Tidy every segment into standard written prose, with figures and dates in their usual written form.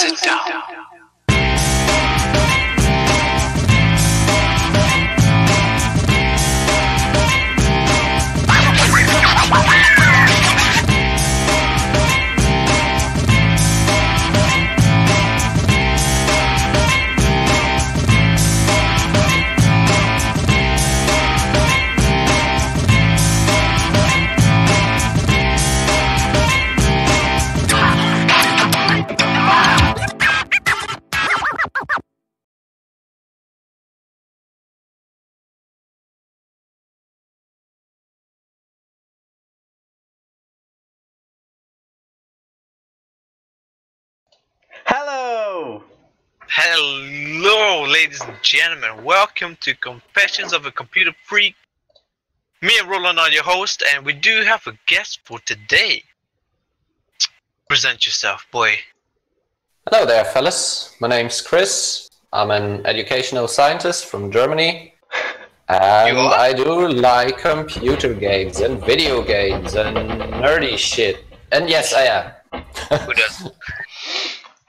Sit down. Hello! Hello, ladies and gentlemen. Welcome to Confessions of a Computer Freak. Me and Roland are your host, and we do have a guest for today. Present yourself, boy. Hello there, fellas. My name's Chris. I'm an educational scientist from Germany. And I do like computer games and video games and nerdy shit. And yes, I am. Who doesn't?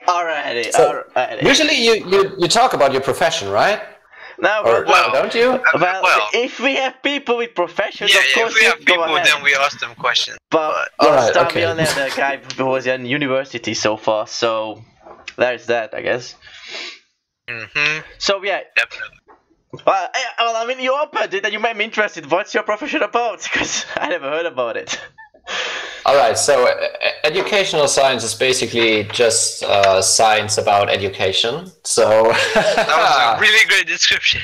Alrighty, So, alrighty. Usually you talk about your profession, right? No, Or well, don't you? well, if we have people with professions, Yeah, of course if we have go people, ahead. then we ask them questions. But Alright, last time okay. we only had a guy who was in university so far, so there's that, I guess. Mm-hmm, So yeah, definitely. well, I mean, you opened it and you made me interested. What's your profession about? Because I never heard about it. Alright, so educational science is basically just science about education. So That was a really great description.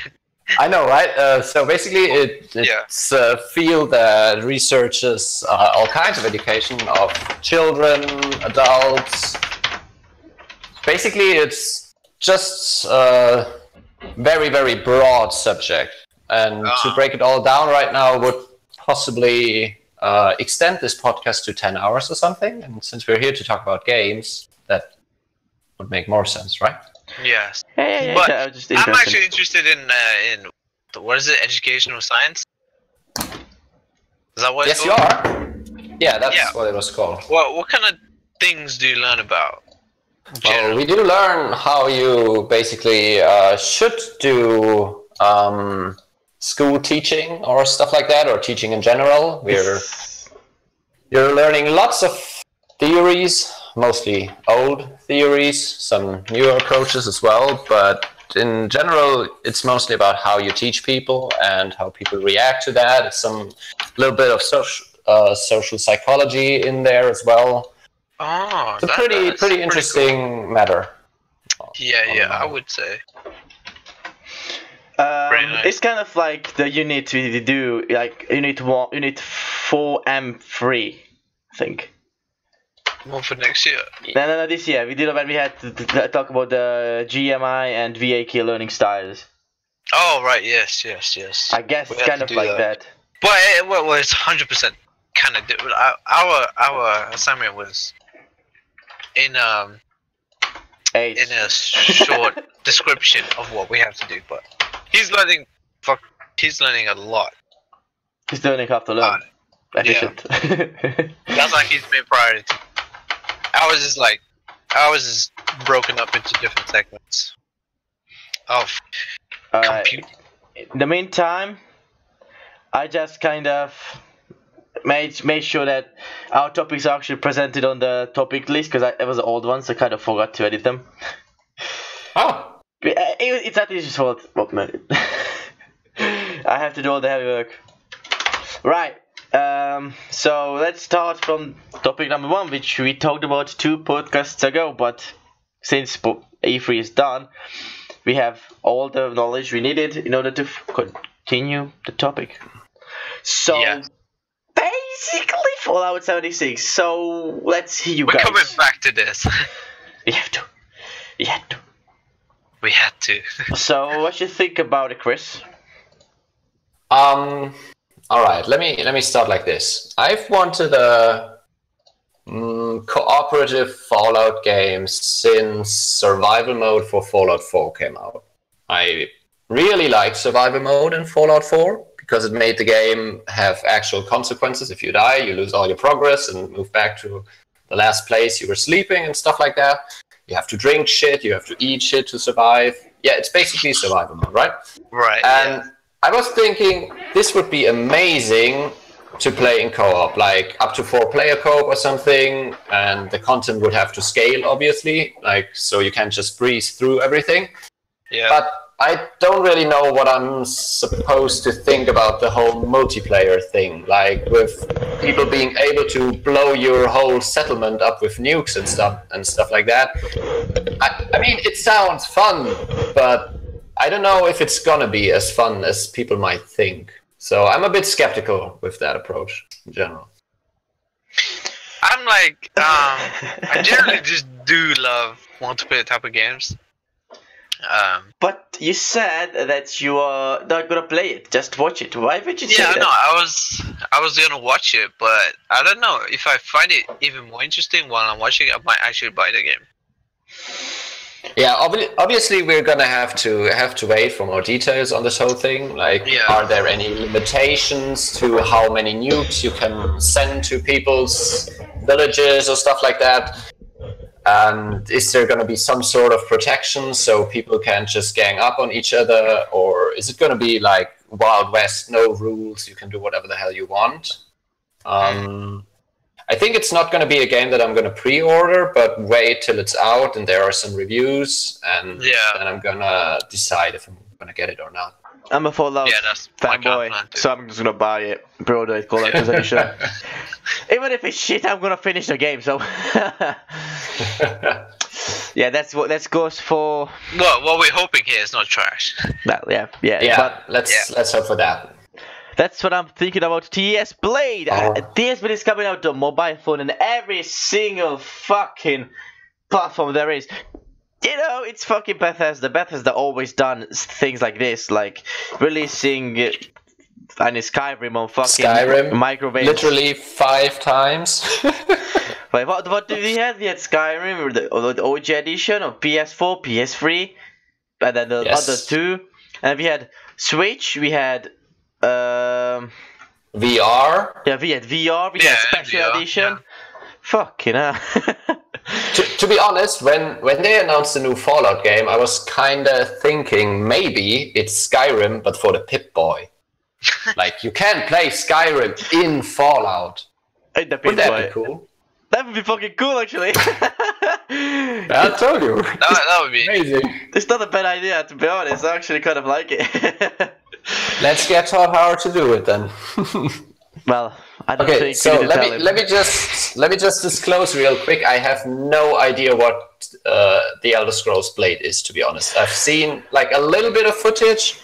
I know, right? So basically, it's a field that researches all kinds of education of children, adults. Basically, it's just a very, very broad subject. And to break it all down right now would possibly extend this podcast to 10 hours or something. And since we're here to talk about games, that would make more sense, right? Yes. Yeah, But I was just I'm interested. actually interested in what is it? Educational science? Is that what it's Yes, you called? are. Yeah, that's what it was called. What kind of things do you learn about? Well, we do learn how you basically should do school teaching or stuff like that, or teaching in general. You're learning lots of theories, mostly old theories, some newer approaches as well, but in general, it's mostly about how you teach people and how people react to that. It's some little bit of social psychology in there as well. Oh, It's a pretty interesting matter. Cool. Yeah, I would say. Nice. It's kind of like the unit we do, like unit 4M3, I think. One for next year. No, this year we did when we had to talk about the GMI and VAK learning styles. Oh right, yes. I guess We it's had kind to of do like that. But it's 100% kind of different. Our assignment was in a short description of what we have to do, but he's learning a lot. He's learning how to learn. Efficient. That's like his main priority. Ours is broken up into different segments of compute. In the meantime, I just kind of made sure that our topics are actually presented on the topic list, because it was an old one, so I kind of forgot to edit them. Oh, It's not his fault. I have to do all the heavy work. Right. So let's start from topic number 1, which we talked about 2 podcasts ago, but since E3 is done, we have all the knowledge we needed in order to continue the topic. So basically Fallout 76. So let's hear you We're guys. coming back to this. We have to. We had to. So what you think about it, Chris? All right. Let me start like this. I've wanted a cooperative Fallout game since survival mode for Fallout 4 came out. I really liked survival mode in Fallout 4 because it made the game have actual consequences. If you die, you lose all your progress and move back to the last place you were sleeping and stuff like that. You have to drink shit, you have to eat shit to survive. Yeah, it's basically survival mode, right? Right. And I was thinking this would be amazing to play in co-op, like up to 4-player co-op or something, and the content would have to scale, obviously, like so you can't just breeze through everything. Yeah. But I don't really know what I'm supposed to think about the whole multiplayer thing, like with people being able to blow your whole settlement up with nukes and stuff like that. I mean, it sounds fun, but I don't know if it's gonna be as fun as people might think. So I'm a bit skeptical with that approach in general. I'm like, I generally just do love multiplayer type of games. But you said that you are not gonna play it, just watch it. Why would you say that? Yeah, no, I was gonna watch it, but I don't know if I find it even more interesting while I'm watching it. I might actually buy the game. Yeah, obviously we're gonna have to wait for more details on this whole thing. Like, are there any limitations to how many nukes you can send to people's villages or stuff like that? And is there going to be some sort of protection so people can't just gang up on each other? Or is it going to be like Wild West, no rules, you can do whatever the hell you want? I think it's not going to be a game that I'm going to pre-order, but wait till it's out and there are some reviews, and then I'm going to decide if I'm going to get it or not. I'm a Fallout fanboy, so I'm just gonna buy it, pre-order it, Collector's Edition. Even if it's shit, I'm gonna finish the game. So yeah, that goes for. Well, what we're hoping here is not trash. Well, yeah. But let's hope for that. That's what I'm thinking about. TS Blade. TS Blade is coming out to mobile phone and every single fucking platform there is. You know, it's fucking Bethesda. Bethesda always done things like this, like releasing Skyrim on fucking microwave. Literally 5 times. Wait, what do we have? We had Skyrim, or the OG edition of PS4, PS3, and then the other 2. And we had Switch, we had VR. Yeah, we had VR, we had Special VR, Edition. Fucking hell. To be honest, when they announced the new Fallout game, I was kinda thinking maybe it's Skyrim, but for the Pip-Boy. Like, you can play Skyrim in Fallout. Wouldn't that be cool? That would be fucking cool, actually. I told you. That would be amazing. It's not a bad idea, to be honest. I actually kind of like it. Let's get Todd Howard to do it then. Well, I don't think so let me just disclose real quick. I have no idea what the Elder Scrolls Blade is, to be honest. I've seen like a little bit of footage,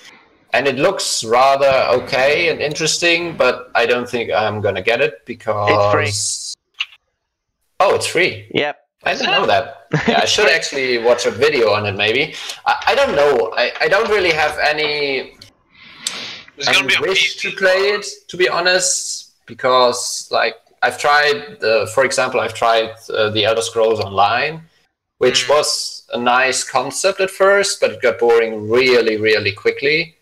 and it looks rather okay and interesting, but I don't think I'm gonna get it because it's free. Oh, it's free. Yep. I didn't know that. Yeah, I should actually watch a video on it, maybe. I don't know. I don't really have any wish to play it, to be honest, because like I've tried, for example, the Elder Scrolls Online, which was a nice concept at first, but it got boring really, really quickly.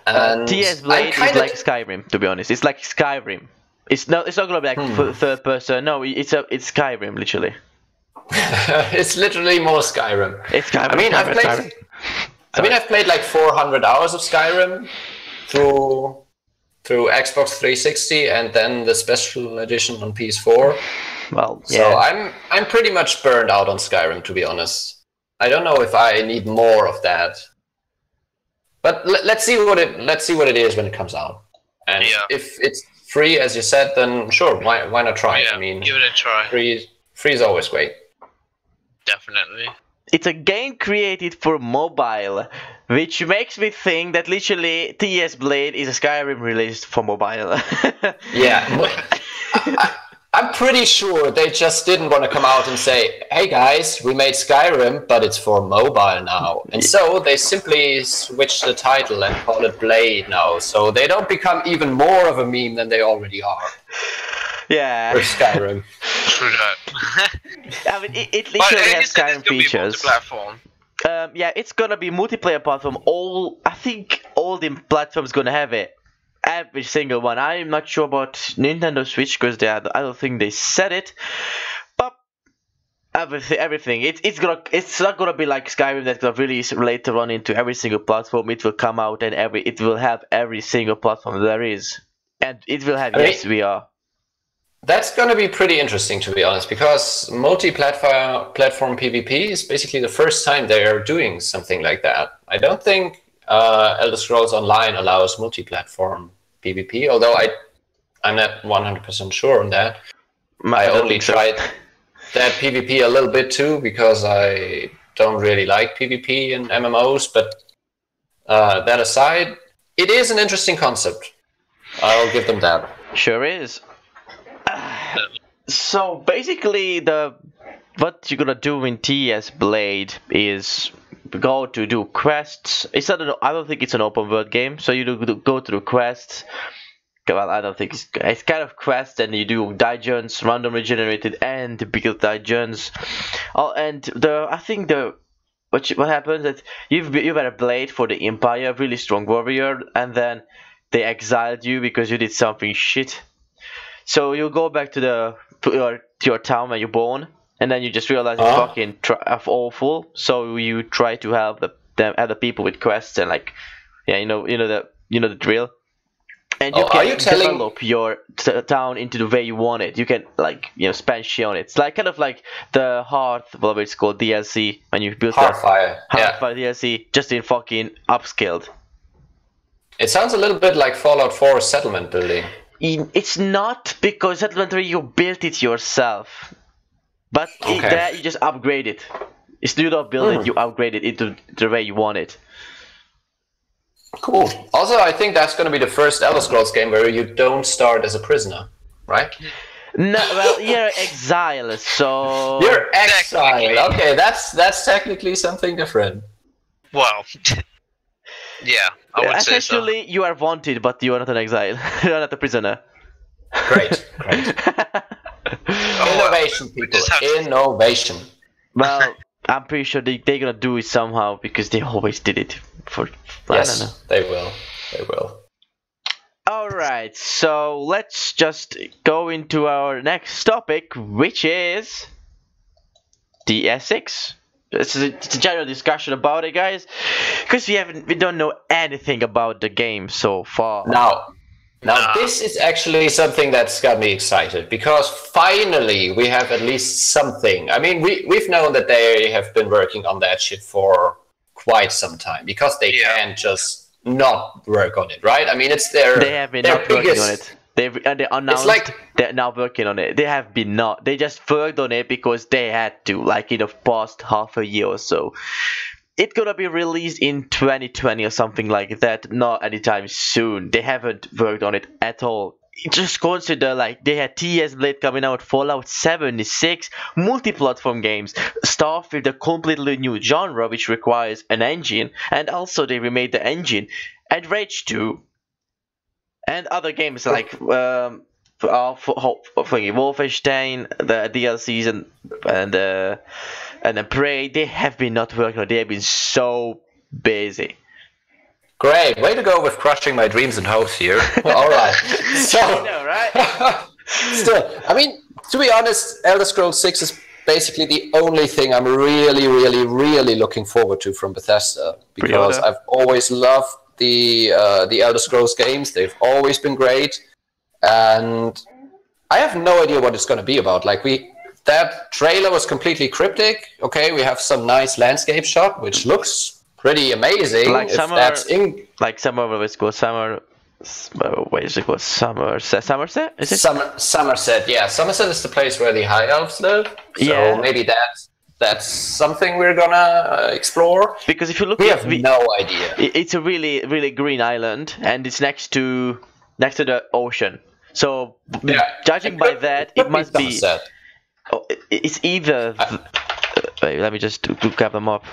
And TS Blade is like Skyrim, to be honest. It's like Skyrim. It's not gonna be like third person. No, it's Skyrim, literally. It's literally more Skyrim. It's Skyrim. I've played like 400 hours of Skyrim through Xbox 360 and then the special edition on PS4. Well, yeah. So I'm pretty much burned out on Skyrim, to be honest. I don't know if I need more of that. But let's see what it is when it comes out. And if it's free, as you said, then sure, why not try it? I mean, give it a try. Free is always great. Definitely. It's a game created for mobile, which makes me think that literally TS Blade is a Skyrim released for mobile. Yeah. I'm pretty sure they just didn't want to come out and say, hey guys, we made Skyrim, but it's for mobile now. And so they simply switched the title and call it Blade now. So they don't become even more of a meme than they already are. Yeah. For Skyrim. True that. I mean, it literally has Skyrim features. Yeah, it's gonna be multiplayer platform. I think all the platforms gonna have it. Every single one. I'm not sure about Nintendo Switch because I don't think they said it. But Everything. It's not gonna be like Skyrim that's gonna release later on into every single platform. It will come out and it will have every single platform there is, and it will have VR. That's going to be pretty interesting, to be honest, because multi-platform PvP is basically the first time they are doing something like that. I don't think Elder Scrolls Online allows multi-platform PvP, although I'm not 100% sure on that. I only tried that PvP a little bit too, because I don't really like PvP in MMOs, but that aside, it is an interesting concept. I'll give them that. Sure is. So basically, what you're gonna do in TS Blade is go to do quests. It's not. I don't think it's an open world game. So you go through quests. Well, I don't think it's kind of quests, and you do dungeons, randomly generated and build dungeons. Oh, and I think what happens is you were a blade for the Empire, really strong warrior, and then they exiled you because you did something shit. So you go back to your town where you're born, and then you just realize it's fucking awful. So you try to help the other people with quests and like, yeah, you know the drill. And you can develop your town into the way you want it. You can spend shit on it. It's like kind of like the Hearth, whatever it's called, DLC when you build Hearthfire DLC, just in fucking upscaled. It sounds a little bit like Fallout 4 settlement building. It's not, because Settlement 3 you built it yourself, but there you just upgrade it. Instead of build it, you upgrade it into the way you want it. Cool. Also, I think that's going to be the first Elder Scrolls game where you don't start as a prisoner, right? No, well, you're exiled, so... You're exiled. Okay, that's technically something different. Well, yeah, I would say so. Essentially, you are wanted, but you are not an exile. You are not a prisoner. Great. Innovation, people. Innovation. Well, I'm pretty sure they're gonna do it somehow, because they always did it. Yes, I don't know. They will. Alright, so let's just go into our next topic, which is DS6. It's a general discussion about it, guys, because we don't know anything about the game so far. Now this is actually something that's got me excited, because finally we have at least something. I mean, we've known that they have been working on that shit for quite some time, because they can't just not work on it, right? I mean, it's they have been not working on it. They announced they're now working on it. They just worked on it because they had to, like in the past half a year or so. It's gonna be released in 2020 or something like that, not anytime soon. They haven't worked on it at all. Just consider, like, they had TS Blade coming out, Fallout 76, multi-platform games, Starfield, a completely new genre which requires an engine, and also they remade the engine, and Rage 2. And other games like Wolfenstein, the DLCs and the Prey, they have been not working on it. They have been so busy. Great, way to go with crushing my dreams and hopes here. All right. So, I know, right? Still, I mean, to be honest, Elder Scrolls 6 is basically the only thing I'm really looking forward to from Bethesda, because I've always loved the Elder Scrolls games. They've always been great, and I have no idea what it's going to be about. Like, that trailer was completely cryptic. Okay, we have some nice landscape shot, which looks pretty amazing. Like Somerset? Somerset? Is it? Somerset, yeah. Somerset is the place where the High Elves live. So maybe that's something we're gonna explore. Because if you look, we have no idea. It's a really green island, and it's next to the ocean. So judging by that, it must be. It's either. Wait, let me just look up them up,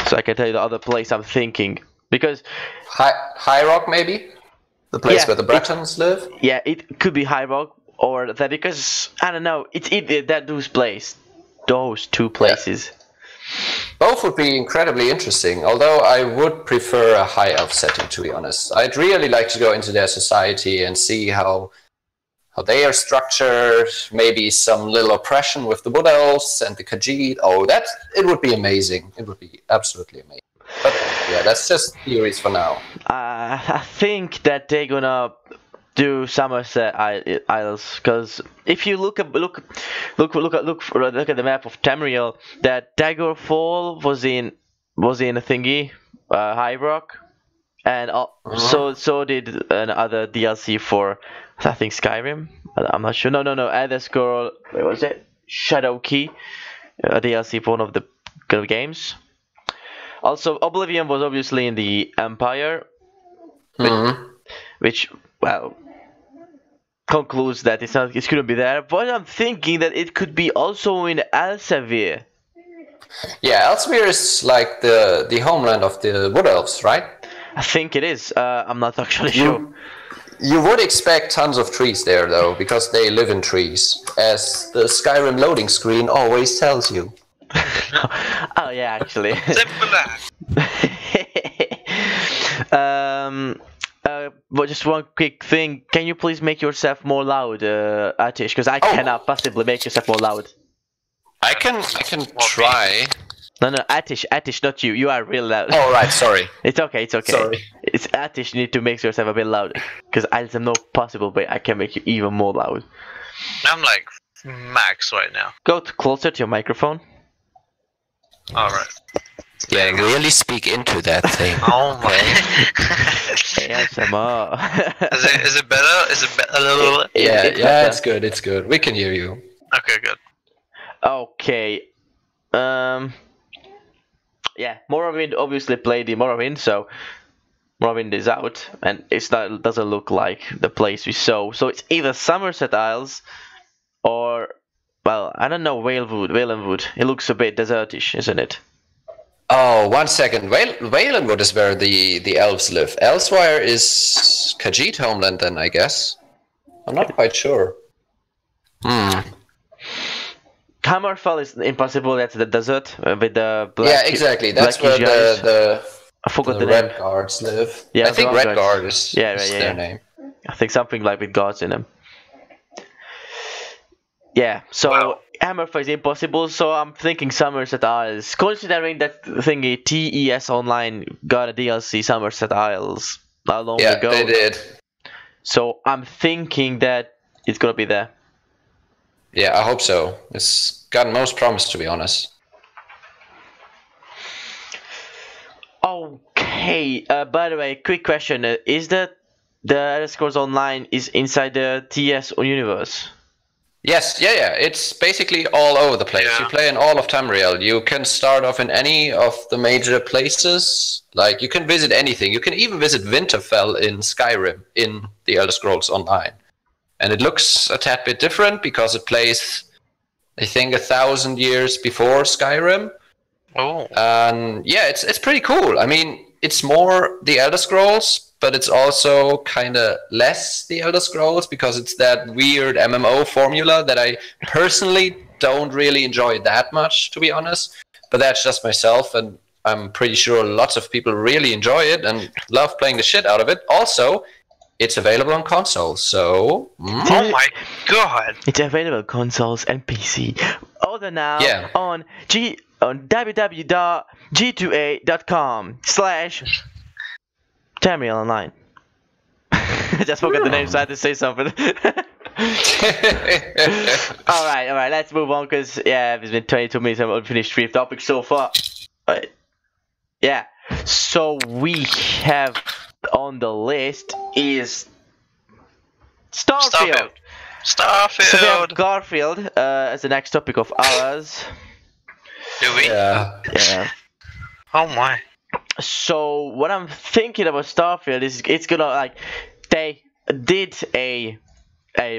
so I can tell you the other place I'm thinking. Because High Rock, maybe the place where the Bretons live. Yeah, it could be High Rock or that, because I don't know. It's either those two places. Both would be incredibly interesting. Although I would prefer a High Elf setting, to be honest. I'd really like to go into their society and see how how they are structured, maybe some little oppression with the Wood Elves and the Khajiit. Oh, it would be amazing. It would be absolutely amazing. But yeah, that's just theories for now. I think that they're gonna do Somerset Isles, because if you look at the map of Tamriel, that Daggerfall was in a thingy, High Rock, and so did another DLC for, I think, Skyrim. I'm not sure. No. Elder Scroll. Where was it? Shadow Key, a DLC for one of the games. Also, Oblivion was obviously in the Empire, which well concludes that it couldn't be there. But I'm thinking that it could be also in Elsevier. Yeah, Elsevier is like the homeland of the Wood Elves, right? I think it is. I'm not actually sure. You would expect tons of trees there, though, because they live in trees, as the Skyrim loading screen always tells you. Oh yeah, actually. Simple but just one quick thing. Can you please make yourself more loud, Atish? Because I cannot possibly make yourself more loud. I can try. No, Atish, not you. You are real loud. Oh, right, sorry. It's okay. Sorry. It's Atish. You need to make yourself a bit louder. Because there's no possible way I can make you even more loud. I'm like max right now. Go closer to your microphone. Alright. Yeah, really speak into that thing. Oh my. ASMR. Is it better? Is it a little? Yeah, it's good. It's good. We can hear you. Okay, good. Okay. Yeah, Morrowind obviously played in Morrowind, so Morrowind is out, and it doesn't look like the place we saw. So it's either Somerset Isles or, well, I don't know, Valenwood. It looks a bit desertish, isn't it? Oh, 1 second. Valenwood is where the elves live. Elsewhere is Khajiit homeland, then, I guess. I'm not quite sure. Hammerfell is impossible. That's the desert with the black. Yeah, exactly. That's where the I forgot the Red name. Guards live. Yeah, I think Red Guard is their name. I think something like with guards in them. Yeah, so Hammerfell is impossible. So I'm thinking Somerset Isles, considering that thingy TES Online got a DLC Somerset Isles not long ago. Yeah, they did. So I'm thinking that it's gonna be there. Yeah, I hope so. It's got most promise, to be honest. Okay. By the way, quick question: is that the Elder Scrolls Online is inside the TS universe? Yes, yeah. It's basically all over the place. Yeah. You play in all of Tamriel. You can start off in any of the major places. Like, you can visit anything. You can even visit Winterfell in Skyrim in the Elder Scrolls Online. And it looks a tad bit different because it plays, I think, 1,000 years before Skyrim. Oh. And yeah, it's pretty cool. I mean, it's more the Elder Scrolls, but it's also kind of less the Elder Scrolls because it's that weird MMO formula that I personally don't really enjoy that much, to be honest. But that's just myself, and I'm pretty sure lots of people really enjoy it and love playing the shit out of it. Also, it's available on consoles, so... Oh my god! It's available on consoles and PC. Order now on www.g2a.com/Tamriel Online. I just forgot the name, so I had to say something. Alright, let's move on, because, yeah, it's been 22 minutes and we've unfinished 3 topics so far. Yeah, so we have on the list is Starfield. So we have Garfield as the next topic of ours. Do we? Yeah. Oh my. So what I'm thinking about Starfield is it's gonna, like, they did a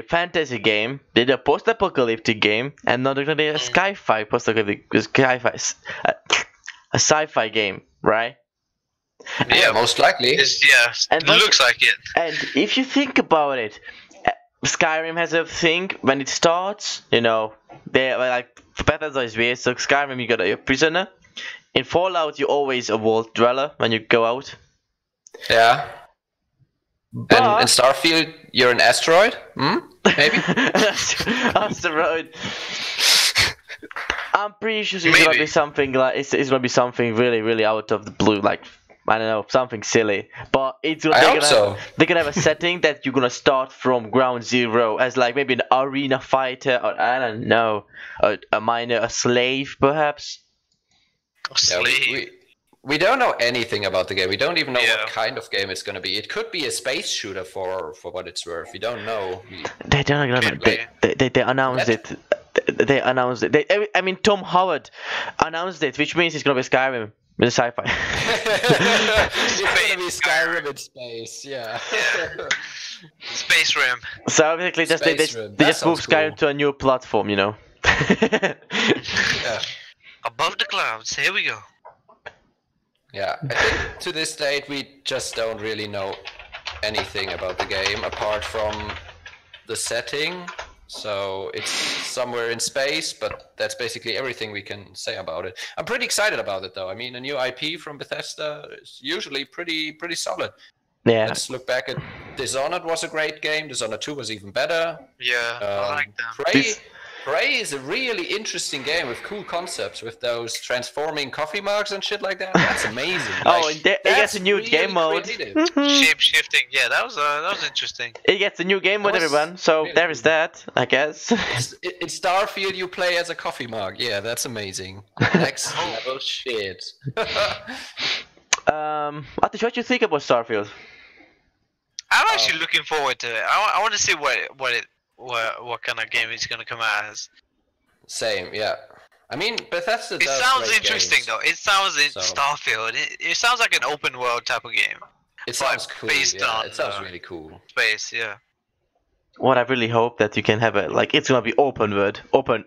fantasy game, did a post-apocalyptic game, and now they're gonna do a sci-fi a sci-fi game, right? Yeah, most likely. It looks like it. And if you think about it, Skyrim has a thing when it starts, you know, like, Bethesda is weird, so Skyrim you got a prisoner. In Fallout you're always a world dweller when you go out. Yeah. And in Starfield, you're an asteroid? Maybe? Asteroid. I'm pretty sure it's gonna be something like it's gonna be something really, really out of the blue, like I don't know, something silly. But they're gonna have a setting that you're gonna start from ground zero as like maybe an arena fighter, or I don't know, a slave perhaps. A slave. We don't know anything about the game. We don't even know what kind of game it's gonna be. It could be a space shooter for what it's worth. We don't know. They announced it. They announced it. I mean, Tom Howard announced it, which means it's gonna be Skyrim with sci-fi. It's gonna be Skyrim in space, yeah. Space Rim. So basically, they just moved Skyrim to a new platform, you know. Yeah. Above the clouds. Here we go. Yeah, I think to this date we just don't really know anything about the game apart from the setting. So it's somewhere in space, but that's basically everything we can say about it. I'm pretty excited about it though. I mean, a new IP from Bethesda is usually pretty solid. Yeah. Let's look back at Dishonored was a great game. Dishonored 2 was even better. Yeah, I like that. Prey is a really interesting game with cool concepts, with those transforming coffee mugs and shit like that. That's amazing. Oh, it gets a new game mode. Shape shifting. Yeah, that was interesting. It gets a new game mode, everyone. So there is that, I guess. In Starfield, you play as a coffee mug. Yeah, that's amazing. Next level shit. Atish, what do you think about Starfield? I'm actually looking forward to it. I want to see what kind of game it's gonna come out as. Same, yeah. I mean, Bethesda. It sounds interesting though. It sounds in Starfield. It sounds like an open world type of game. It sounds cool. Based on, it sounds really cool. Space, yeah. What I really hope that you can have it's gonna be open world, open.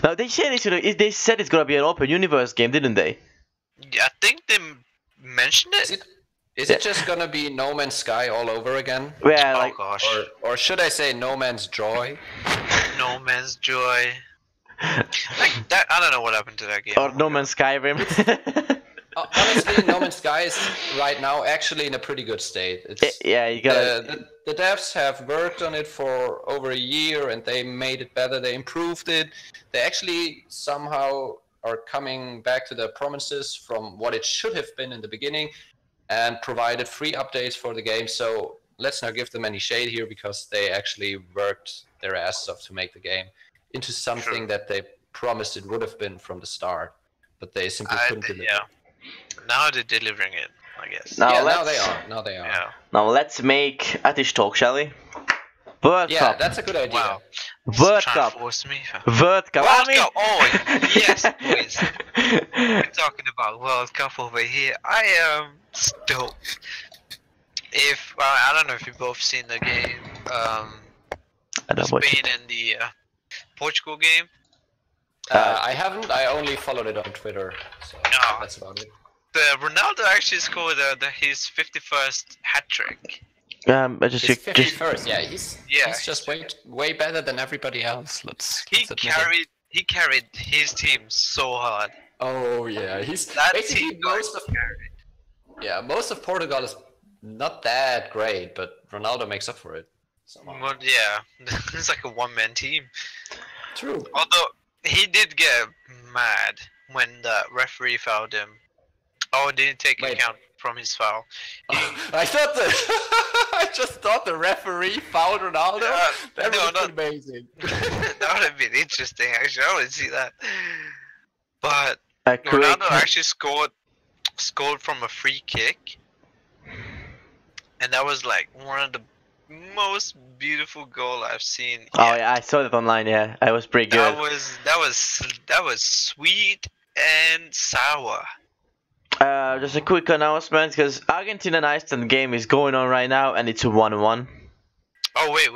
Now they said it's gonna be an open universe game, didn't they? Yeah, I think they mentioned it. Is it just gonna be No Man's Sky all over again? Yeah, gosh. Or should I say No Man's Joy? No Man's Joy. Like that, I don't know what happened to that game. Or No Man's Skyrim. Honestly, No Man's Sky is right now actually in a pretty good state. Yeah, you gotta. The devs have worked on it for over a year, and they made it better. They improved it. They actually somehow are coming back to their promises from what it should have been in the beginning, and provided free updates for the game. So let's not give them any shade here, because they actually worked their asses off to make the game into something that they promised it would have been from the start, but they simply couldn't deliver. Yeah. Now they're delivering it, I guess. Now they are. Yeah. Now let's make Atish talk, shall we? World Cup. That's a good idea. Wow. World Cup. Force me. World Cup. World Cup. Oh yes, boys. We're talking about World Cup over here. I am stoked. If I don't know if you've both seen the game, Spain and the Portugal game. I haven't. I only followed it on Twitter. So that's about it. Ronaldo actually scored his 51st hat trick. His 51st. Yeah, he's just way better than everybody else. He carried his team so hard. Oh yeah, most of Portugal is not that great, but Ronaldo makes up for it. Well, yeah, it's like a one-man team. True. Although he did get mad when the referee fouled him. Oh, didn't take account from his foul. I just thought the referee fouled Ronaldo. That would have been amazing. That would have been interesting. Actually, I want to see that. But Ronaldo actually scored from a free kick, and that was like one of the most beautiful goal I've seen. Oh yeah, I saw that online. Yeah, it was pretty good. That was sweet and sour. Just a quick announcement, because Argentina and Iceland game is going on right now, and it's a 1-1. Oh wait,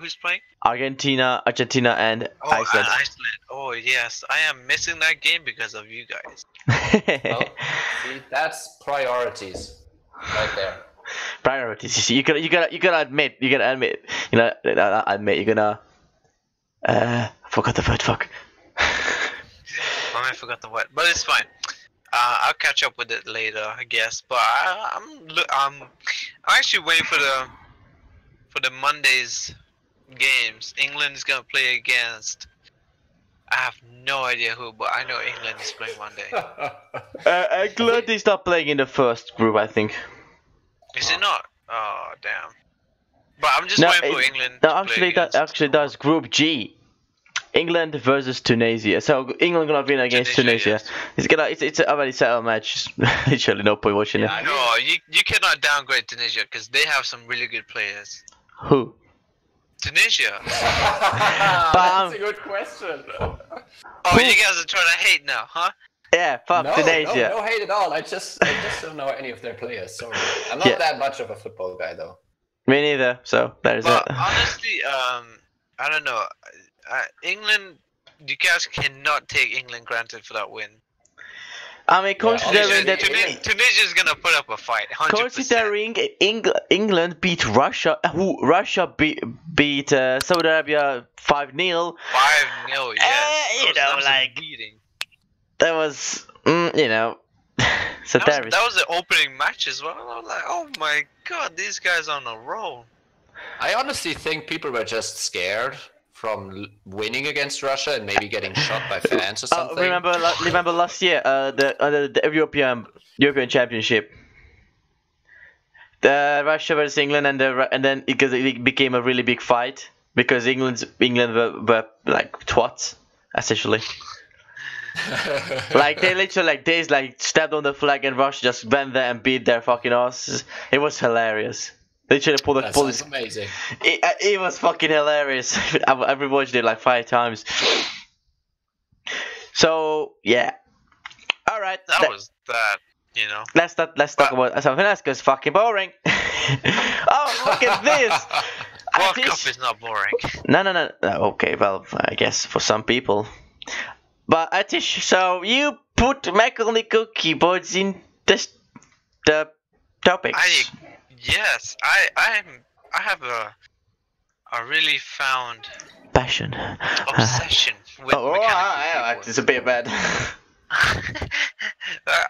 who's playing? Argentina, and Iceland. Iceland. Oh yes, I am missing that game because of you guys. Well, see, that's priorities, right there. Priorities. You gotta admit. You're gonna. Forgot the word. Fuck. I forgot the word, but it's fine. I'll catch up with it later, I guess. But I'm actually waiting for for the Mondays games, England is gonna play against. I have no idea who, but I know England is playing Monday. England is not playing in the first group, I think. Is it not? Oh damn! But I'm just No, waiting for it- England. No, to actually, play that actually does Group G. England versus Tunisia. So England gonna win against Tunisia. Yes. It's a already settled match. Literally no point watching Yeah, it. No, you cannot downgrade Tunisia because they have some really good players. Who? Tunisia. That's a good question. Oh, you guys are trying to hate now, huh? Yeah, fuck Tunisia. No hate at all. I just don't know any of their players. Sorry, I'm not Yeah. that much of a football guy though. Me neither. So there's But that. honestly, I don't know. England, you guys cannot take England granted for that win. I mean, considering Tunisia- that. Tunisia's gonna put up a fight, 100%. Considering England beat Russia, who Russia beat Saudi Arabia 5-0, 5-0, yes. you know, That was a like- beating. that was, you know, so That was the opening match as well. I was like, oh my god, these guys are on a roll. I honestly think people were just scared from winning against Russia and maybe getting shot by fans or something. remember last year, the European Championship. The Russia versus England, and then because it became a really big fight because England were like twats essentially. Like they literally stepped on the flag and Russia just went there and beat their fucking asses. It was hilarious. Literally pulled That the sounds amazing. It was fucking hilarious. I've rewatched it like 5 times. So yeah. All right. That was that, you know. Let's talk about something else because fucking boring. Oh, look at this. World Atish- Cup is not boring. No. Okay, well, I guess for some people. But Atish, so you put mechanical keyboards in the topics. Yes, I have a really found Passion. obsession with mechanical keyboards. it's a bit bad.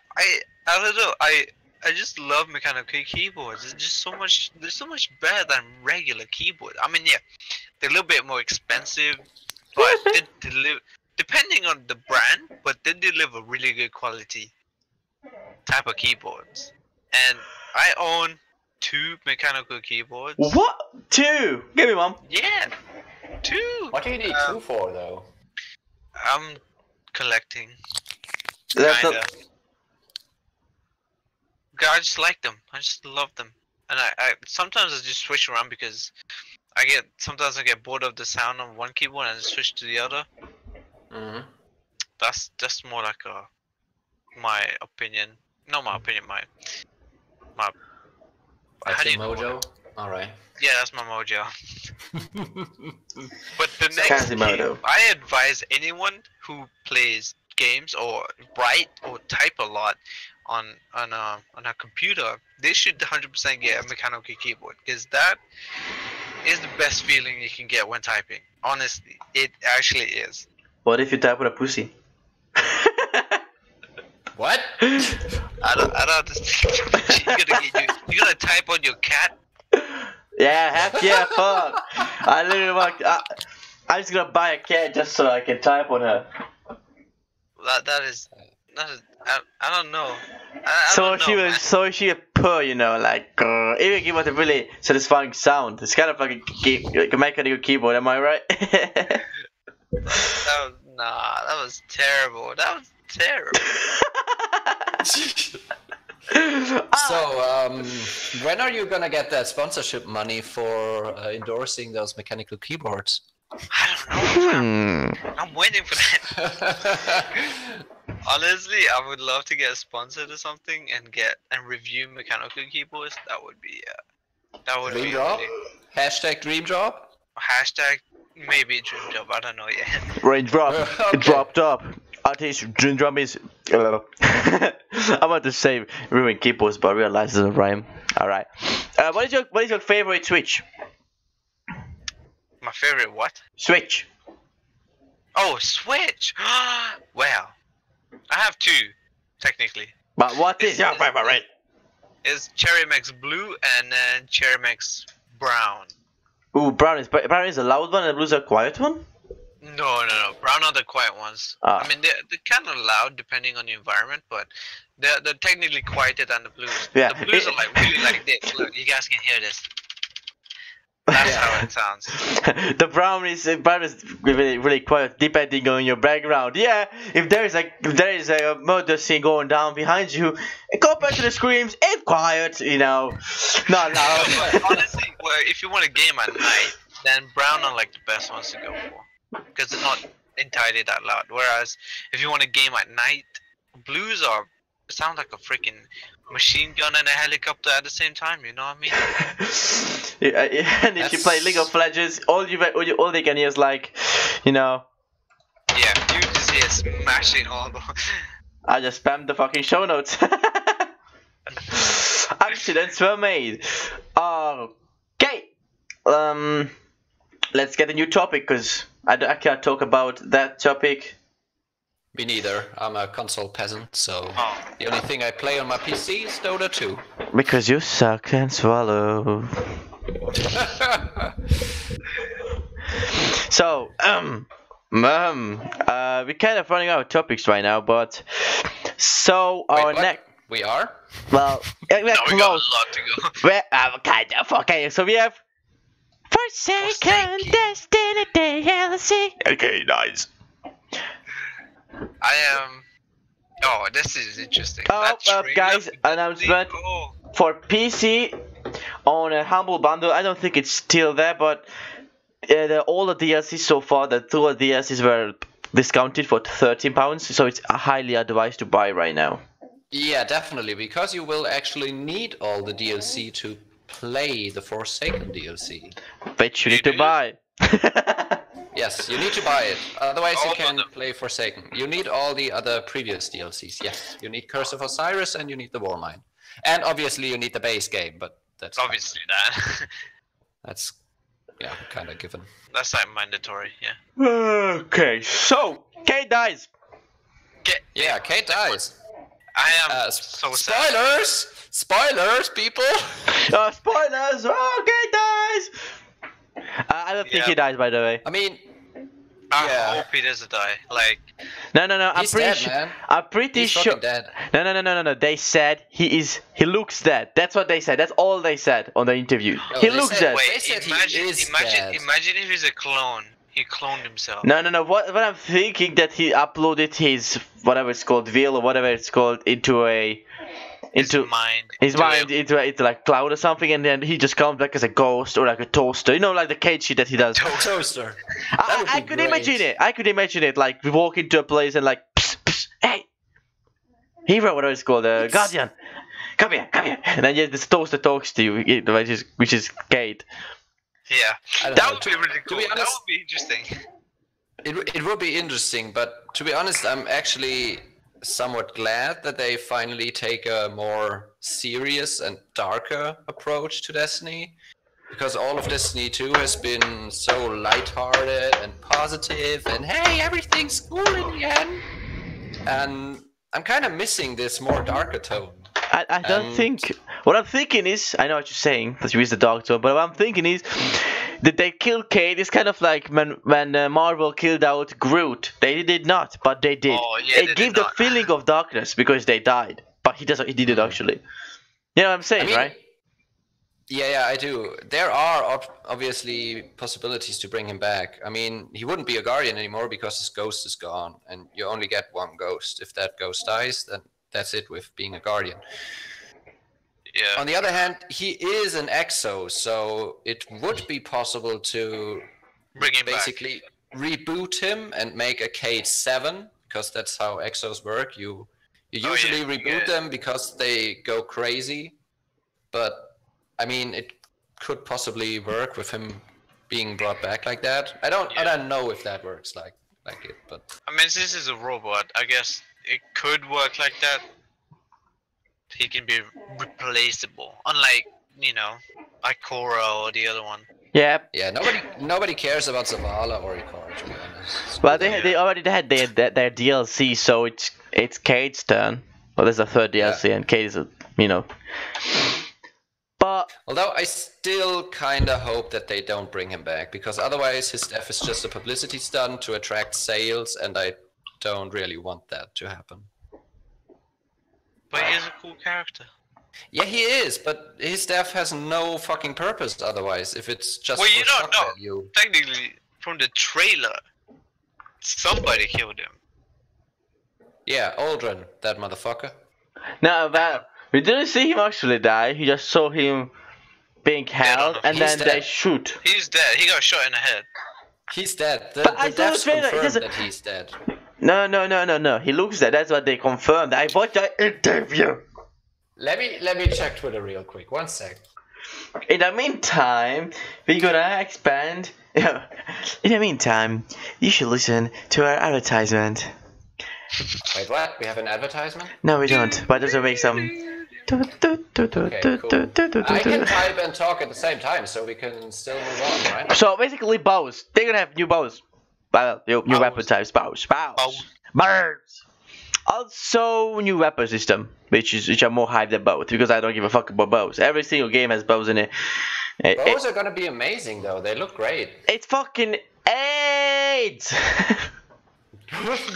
I don't know. I just love mechanical keyboards. It's just so much. They're so much better than regular keyboards. I mean, yeah, they're a little bit more expensive, but they deliver depending on the brand. But they deliver really good quality type of keyboards. And I own 2 mechanical keyboards. What? 2? Give me one. Yeah, 2. What do you need 2 for though? I'm collecting. That's Kinda. not- I just like them. I just love them. And I sometimes I just switch around because sometimes I get bored of the sound on one keyboard and I switch to the other. Mm-hmm. That's more like my opinion. Not my opinion, my That's how do your you call mojo. it? All right. Yeah, that's my mojo. But the next Quasimodo. I advise anyone who plays games or write or type a lot on a computer, they should 100% get a mechanical keyboard because that is the best feeling you can get when typing. Honestly, it actually is. What if you type with a pussy? What? I don't understand. You're gonna type on your cat? Yeah, heck yeah, fuck. I literally want. I'm just gonna buy a cat just so I can type on her. That is I don't know. I don't know, man. So she a purr, you know, like even give it a really satisfying sound. It's kind of like a mechanical keyboard, am I right? That was terrible. That was terrible. So, when are you gonna get that sponsorship money for endorsing those mechanical keyboards? I don't know. I'm waiting for that. Honestly, I would love to get sponsored or something and review mechanical keyboards. That would be Dream be job? really, Hashtag dream job? hashtag maybe dream job. I don't know yet. Rain drop. Okay. It dropped up. Artist dream drum is. I'm about to say ruin keyboards, but I realized it's a rhyme. All right. What is your favorite Switch? My favorite what? Switch. Oh, Switch. Well, I have 2 technically. But what is your favorite? It's Cherry Max Blue and then Cherry Max Brown. Ooh, brown is a loud one and blues are a quiet one? No. Brown are the quiet ones. Ah. I mean, they're kind of loud depending on the environment, but they're technically quieter than the blues. Yeah. The blues are like really like this. Look, you guys can hear this. That's how it sounds. The brown is really, really quiet depending on your background. Yeah, if there is a murder scene going down behind you, compared to the screams, it's quiet, not loud. But honestly, well, if you want a game at night, then brown are like the best ones to go for, because they're not entirely that loud. Whereas if you want a game at night, blues sound like a freaking machine gun and a helicopter at the same time. You know what I mean? Yeah, and if you play League of Legends, all they can hear is like, Yeah, you just hear smashing all the. I just spammed the fucking show notes. Accidents were made. Okay. Let's get a new topic, because I can't talk about that topic. Me neither. I'm a console peasant, so Oh. the only thing I play on my PC is Dota 2. Because you suck and swallow. So, we're kind of running out of topics right now, but so our Wait, what? next, We are? well, we're No, we got a close. lot to go. We're kind of okay. So we have Forsaken Destiny DLC. Okay, nice. I am. Oh, this is interesting. Oh, That trailer guys, for announcement Oh, for PC on a Humble Bundle. I don't think it's still there, but all the DLCs so far, the two DLCs were discounted for £13, so it's highly advised to buy right now. Yeah, definitely, because you will actually need all the DLC to play the Forsaken DLC. Which you need You to do? buy. Yes, you need to buy it. Otherwise, you All can of them. play Forsaken. You need all the other previous DLCs. Yes, you need Curse of Osiris and you need the Warmind, and obviously you need the base game. But that's obviously that. that's kind of given. That's like mandatory. Yeah. Okay, so Kate dies. Yeah, Kate dies. I am so sad. Spoilers, people. Spoilers! Oh, Kate dies. I don't think Yeah. he dies, by the way. I mean, I Yeah. hope he doesn't die. Like, No. I'm He's pretty dead, sure. man. I'm pretty he's sure. fucking dead. No. They said he looks dead. That's what they said. That's all they said on the interview. No, He they looks said- dead. They wait, said he imagine, is dead. imagine if he's a clone. He cloned himself. No. What I'm thinking that he uploaded his whatever it's called, will or whatever it's called, into His mind. into like cloud or something, and then he just comes back as a ghost or like a toaster. like the Kate shit that he does. Toaster. That would I be could great. imagine it. I could imagine it. Like we walk into a place and like, psst, psst, hey, hero, whatever it's called, guardian, come here, and then this toaster talks to you, which is Kate. Yeah. I don't That know. would be really To cool. be That honest, would be interesting. it would be interesting, but to be honest, I'm actually somewhat glad that they finally take a more serious and darker approach to Destiny, because all of Destiny 2 has been so lighthearted and positive and hey, everything's cool in the end, and I'm kind of missing this more darker tone. I don't think. What I'm thinking is, I know what you're saying, that you use the dark tone, but what I'm thinking is that they kill Kate is kind of like when Marvel killed out Groot. They did not, but they did. Oh, yeah, they it did gave the not. feeling of darkness because they died, but he did it actually. You know what I'm saying, right? Yeah, I do. There are obviously possibilities to bring him back. I mean, he wouldn't be a Guardian anymore because his ghost is gone, and you only get one ghost. If that ghost dies, then that's it with being a Guardian. Yeah. On the other hand, he is an Exo, so it would be possible to Bring him basically reboot him and make a Kate 7, because that's how Exos work. You usually yeah, reboot yeah. them because they go crazy, but I mean, it could possibly work with him being brought back like that. I don't know if that works like it, but I mean, since he's a robot, I guess it could work like that. He can be replaceable, unlike like Korra or the other one. Yeah. yeah, nobody cares about Zavala or Ikora, to be honest. Well, they already had their DLC, so it's Kate's turn. Well, there's a third DLC, and Kate is, But But Although I still kind of hope that they don't bring him back, because otherwise his death is just a publicity stunt to attract sales, and I don't really want that to happen. But he's a cool character. Yeah, he is, but his death has no fucking purpose otherwise. If it's just Well, for you don't shock know. value. Technically, from the trailer, somebody killed him. Yeah, Aldrin, that motherfucker. no, but we didn't see him actually die. He just saw him being held, and He's then dead. they shoot. He's dead. He got shot in the head. He's dead. The But I thought death's the trailer- it confirmed doesn't- that he's dead. No. He looks dead. That's what they confirmed. I watched the interview. Let me check Twitter real quick. 1 sec. In the meantime, we're gonna expand. In the meantime, you should listen to our advertisement. Wait, what? We have an advertisement? No, we don't. But this will make some. Okay, cool. I can type and talk at the same time, so we can still move on, right? So basically, bows. They're gonna have new bows. Well, new Bows. weapon types. Bows. Bows. Also, new weapon system, which I'm more hyped about because I don't give a fuck about bows. Every single game has bows in it. Those are gonna be amazing, though. They look great. It's fucking AIDS.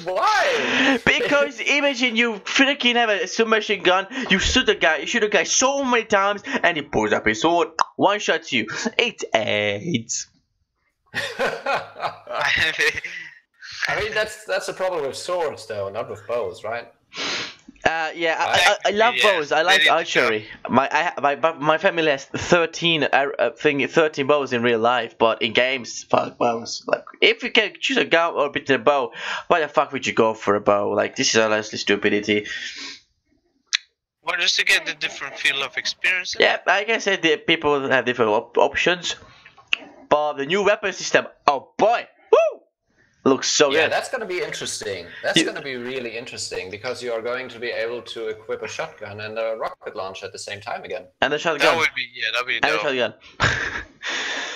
Why? Because imagine you freaking have a submachine gun, you shoot a guy so many times, and he pulls up his sword, one shots you. It's AIDS. I mean, that's the problem with swords, though, not with bows, right? I love Yeah, bows. I like they need to archery. My family has 13 bows in real life, but in games, fuck bows. Like, if you can choose a gun or a bow, why the fuck would you go for a bow? Like, this is honestly stupidity. Well, just to get the different feel of experience. Yeah, like I said, the people have different options, but the new weapon system, oh boy, woo, looks so Yeah, good. that's gonna be interesting. That's gonna be really interesting because you are going to be able to equip a shotgun and a rocket launcher at the same time again. And the That shotgun. would be that'd be And the dope. shotgun.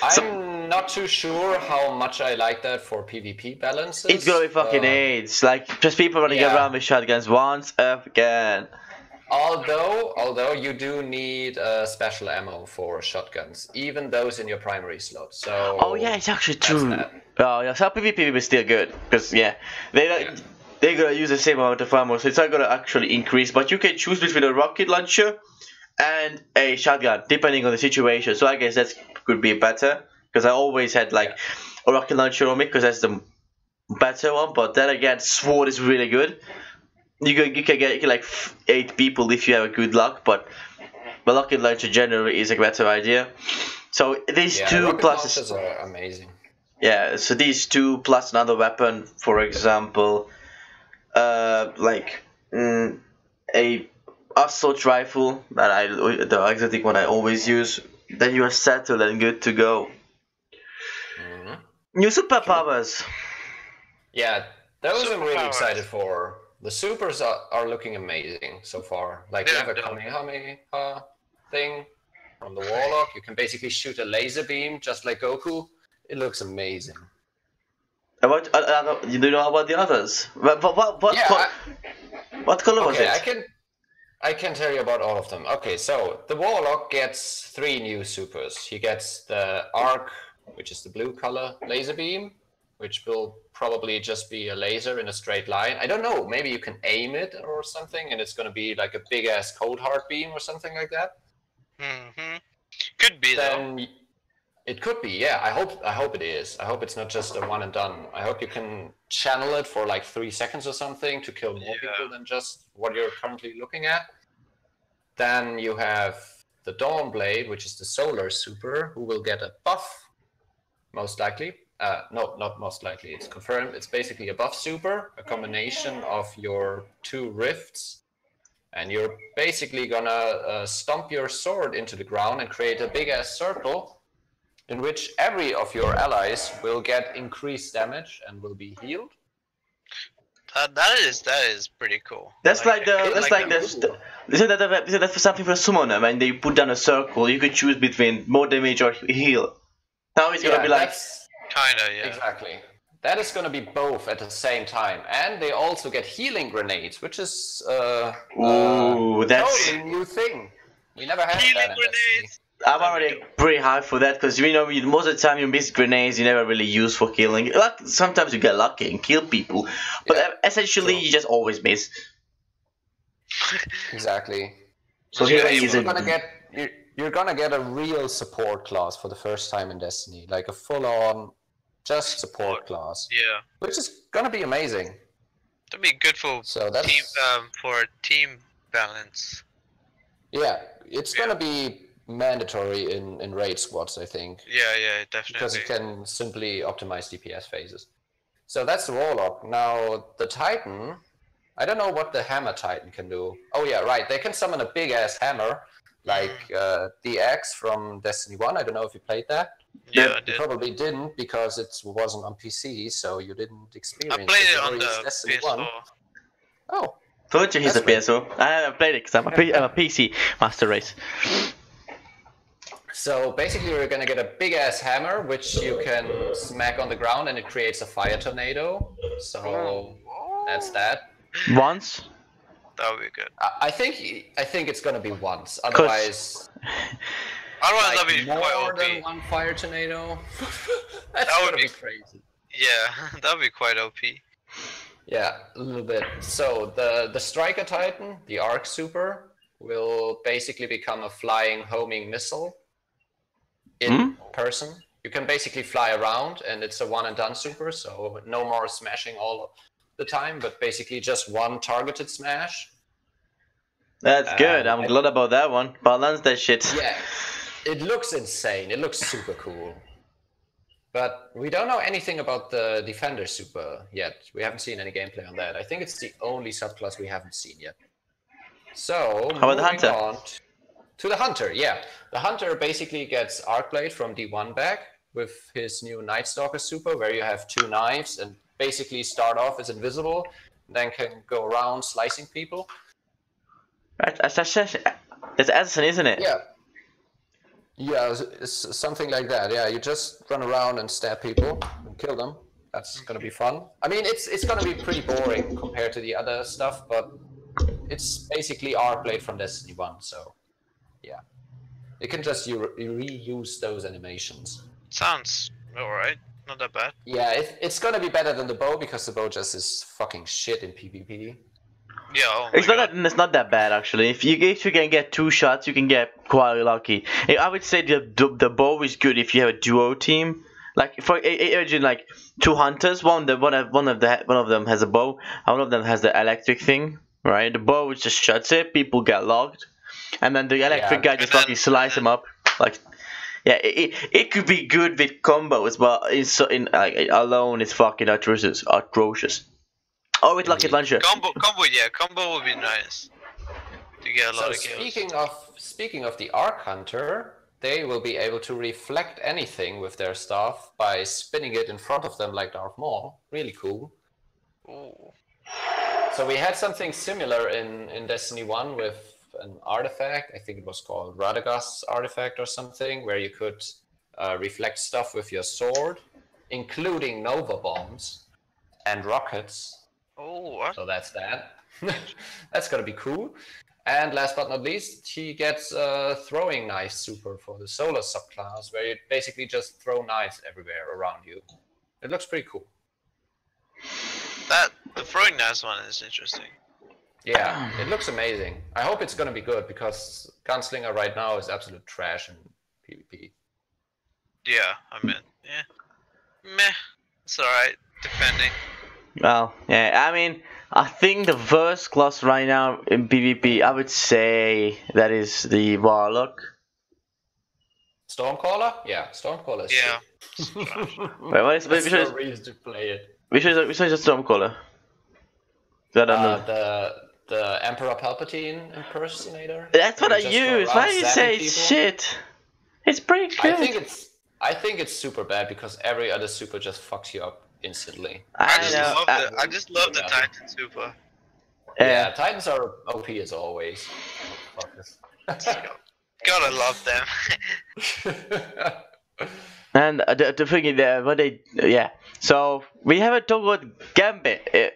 I'm not too sure how much I like that for PvP balances. It's gonna be fucking AIDS. Like, just people running Yeah. around with shotguns once again. Although you do need special ammo for shotguns, even those in your primary slot. So Oh yeah, it's actually that's true. that. Oh yeah, so PvP is still good because yeah, they're gonna use the same amount of ammo, so it's not gonna actually increase. But you can choose between a rocket launcher and a shotgun depending on the situation. So I guess that could be better because I always had like a rocket launcher on me because that's the better one. But then again, sword is really good. You can get like 8 people if you have a good luck, but the rocket launcher generally is a better idea. So these two rocket plus. launchers are amazing. Yeah, so these two plus another weapon, for example, like a assault rifle the exotic one I always use. Then you are settled and good to go. Mhm. New superpowers. Yeah, those I'm really Superpowers. excited for. The supers are looking amazing so far. Like you Yeah, have a they're- Kamehameha thing from the Warlock. You can basically shoot a laser beam just like Goku. It looks amazing. About you don't know about the others. What Yeah, what color was Okay, it? I can tell you about all of them. Okay, so the Warlock gets 3 new supers. He gets the Arc, which is the blue color laser beam, which will probably just be a laser in a straight line. I don't know, maybe you can aim it or something, and it's going to be like a big ass cold hard beam or something like that. Could be though. Then it could be, yeah. I hope it is. I hope it's not just a one and done. I hope you can channel it for like 3 seconds or something to kill more people than just what you're currently looking at. Then you have the Dawnblade, which is the solar super, who will get a buff, most likely. No, not most likely. It's confirmed. It's basically a buff super, a combination of your 2 rifts, and you're basically gonna stomp your sword into the ground and create a big ass circle in which every of your allies will get increased damage and will be healed. That is pretty cool. That's like the it. that's like the isn't that for something for a summoner when they put down a circle you could choose between more damage or heal. Now it's gonna be like that's Kinda, yeah. exactly. That is gonna be both at the same time, and they also get healing grenades, which is ooh, that's totally new thing. We never had Healing that in Destiny. grenades. I'm already pretty high for that because most of the time you miss grenades you never really use for killing. Like, sometimes you get lucky and kill people, but essentially you just always miss. Exactly. So Yeah, You're gonna get a real support class for the first time in Destiny, like a full-on just support class, Yeah, which is gonna be amazing. that'd be good for So that's team balance. yeah, it's gonna be mandatory in raid squads, I think, Yeah, definitely. because it can simply optimize DPS phases. So that's the Warlock. Now the Titan, I don't know what the Hammer Titan can do. Oh yeah, right. They can summon a big ass hammer, like the Axe from Destiny 1. I don't know if you played that. Yeah, I You did. probably didn't because it wasn't on PC, so you didn't experience I played it on or the use Destiny PS4. 1. Oh, Told you he's a That's PSO. I haven't played it because I'm a PC master race. so basically we're gonna get a big ass hammer, which you can smack on the ground and it creates a fire tornado. So that's that. Once. That would be good. I think it's gonna be once. Otherwise, Otherwise, that'd be more quite than OP. one fire tornado. That's That would gonna be- be crazy. Yeah, that'd be quite OP. Yeah, a little bit. So the Striker Titan, the Arc Super, will basically become a flying homing missile in person. You can basically fly around, and it's a one and done super. So no more smashing all the time, but basically just one targeted smash. That's good. I'm glad about that one. Balance that shit. Yeah, it looks insane. It looks super cool. But we don't know anything about the Defender Super yet. We haven't seen any gameplay on that. I think it's the only subclass we haven't seen yet. So, how about the moving Hunter? on to the Hunter, yeah. The Hunter basically gets Arcblade from D1 back with his new Night Stalker Super, where you have two knives and basically start off as invisible, then can go around slicing people. Right, that's Assassin, isn't it? Yeah. Yeah, it's something like that. Yeah, you just run around and stab people and kill them. That's gonna be fun. I mean, it's gonna be pretty boring compared to the other stuff, but it's basically Arcblade from Destiny 1, so yeah. You can just reuse those animations. Sounds alright. Not that bad. Yeah, it's gonna be better than the bow because the bow just is fucking shit in PvP. Yeah, oh my It's not God. that it's not that bad actually. If you can get 2 shots, you can get quite lucky. I would say the bow is good if you have a duo team. Like for imagine like 2 hunters. One of them has a bow, and one of them has the electric thing. Right, the bow just shuts it. People get locked, and then the electric guy just fucking slice them up. Like, yeah, it could be good with combos, but alone it's fucking atrocious. Or with Lucky Launcher. Combo, combo would be nice. To get a lot So of kills. speaking of the Arc Hunter, they will be able to reflect anything with their staff by spinning it in front of them like Darth Maul. Really cool. Ooh. So we had something similar in Destiny 1 with an artifact. I think it was called Radagast's artifact or something, where you could reflect stuff with your sword, including Nova bombs and rockets. Oh, what? So that's that. That's gonna be cool. And last but not least, he gets a throwing knife super for the solar subclass, where you basically just throw knives everywhere around you. It looks pretty cool. The throwing knives one is interesting. Yeah, it looks amazing. I hope it's gonna be good because Gunslinger right now is absolute trash in PvP. Yeah, I mean, yeah. Meh. It's alright. Defending. Well, yeah, I mean, I think the worst class right now in PvP, I would say that is the Warlock. Stormcaller? Yeah, Stormcaller is Yeah. Wait, which There's one no is reason to play it. which is Stormcaller? I don't know. The Emperor Palpatine impersonator. That's what I You just go use. around Why do you stabbing say people. it's shit? It's pretty good. I think it's super bad because every other super just fucks you up instantly. I just know. love the Titan Super. Yeah, Titans are OP as always. Motherfuckers. Gotta love them. And the thing is that what they So we haven't talked about Gambit.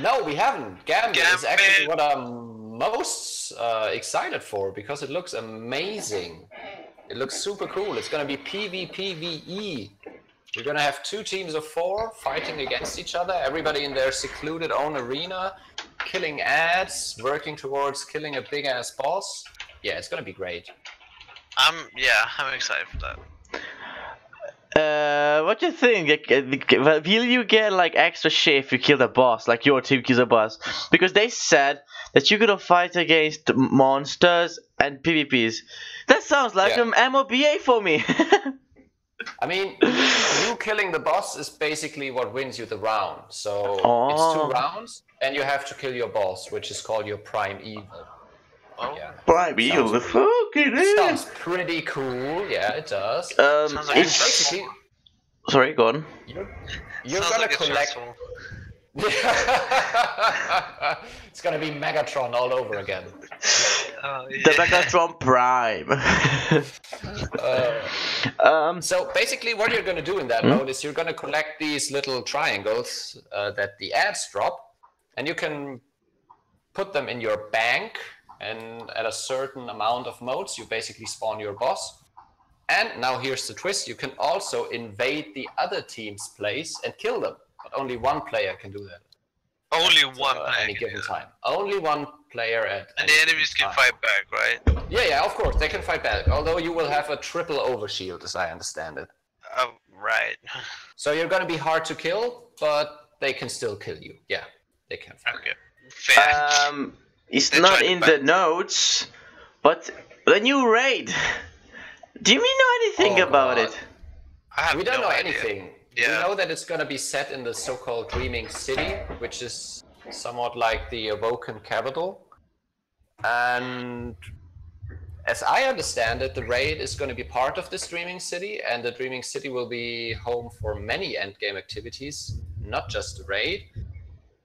No, we haven't. Gambit is actually Gambit. what I'm most excited for because it looks amazing. It looks super cool. It's gonna be PvPvE. You're gonna have 2 teams of 4 fighting against each other. Everybody in their secluded own arena, killing ads, working towards killing a big ass boss. Yeah, it's gonna be great. I'm excited for that. What do you think? Will you get like extra shit if you kill the boss, like your team kills a boss? Because they said that you're gonna fight against monsters and PvPs. That sounds like an MOBA for me. I mean, you killing the boss is basically what wins you the round. So it's 2 rounds, and you have to kill your boss, which is called your Prime Evil. Oh. Yeah. Prime Evil, the fucking Sounds pretty cool. Yeah, it does. Sounds like Basically, sorry, go on. you're sounds gonna like it's collect. stressful. It's gonna be Megatron all over again. The Megatron Prime. So basically, what you're gonna do in that mode is you're gonna collect these little triangles that the ads drop, and you can put them in your bank. And at a certain amount of modes, you basically spawn your boss. And now here's the twist: you can also invade the other team's place and kill them. But only one player can do that. Only one At player any can given do that. time. Only one player at. And any the enemies given can time. fight back, right? Yeah, of course they can fight back. Although you will have a triple overshield, as I understand it. Oh, right. So you're gonna be hard to kill, but they can still kill you. Yeah, they can. Okay. Fair. It's They not tried in to the notes, but when you raid, do we know anything about God. it? I have We don't no know idea. anything. Yeah. We know that it's gonna be set in the so-called Dreaming City, which is somewhat like the Awoken capital. And as I understand it, the raid is going to be part of this Dreaming City, and the Dreaming City will be home for many endgame activities, not just the raid.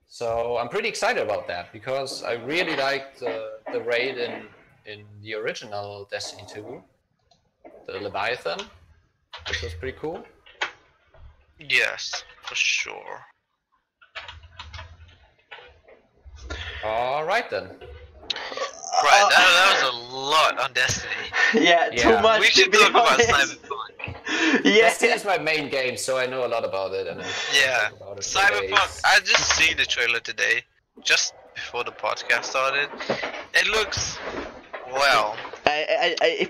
So I'm pretty excited about that because I really liked the raid in the original Destiny 2, the Leviathan, which was pretty cool. Yes, for sure. All right then. Right, that was a lot on Destiny. Yeah, too Yeah. much We to should be talk about honest. Cyberpunk. Yeah. Destiny is my main game, so I know a lot about it. And I Yeah, talk about it for days. Cyberpunk. I just seen the trailer today, just before the podcast started. It looks well.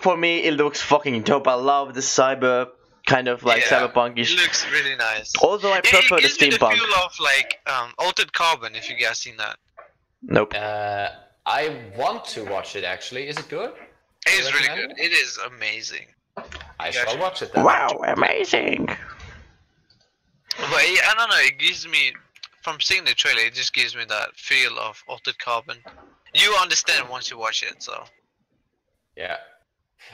For me, it looks fucking dope. I love the cyber kind of like Yeah, cyberpunkish. It looks really nice. Although I prefer it the gives me the steampunk. feel of like Altered Carbon. If you guys seen that, Nope. I want to watch it actually. Is it good? it is really recommend good. It is amazing. I Yeah, shall sure. watch it then. Wow, amazing. But I don't know. It gives me, from seeing the trailer, it just gives me that feel of Altered Carbon. You understand once you watch it, so. Yeah.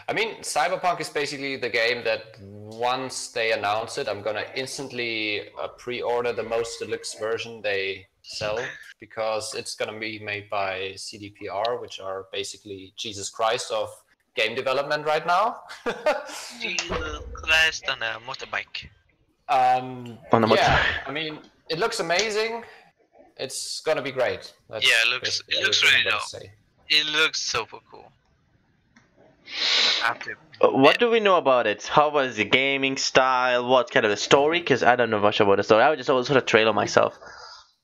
I mean, Cyberpunk is basically the game that once they announce it, I'm gonna instantly pre-order the most deluxe version they sell because it's gonna be made by CDPR, which are basically Jesus Christ of game development right now. Jesus Christ on a motorbike. On the motor- Yeah, I mean, it looks amazing. It's gonna be great. That's Yeah, it looks basically really everything I'm dope. gonna say. It looks super cool. After, What do we know about it? How was the gaming style? What kind of a story? Because I don't know much about the story. I just always saw the trailer myself.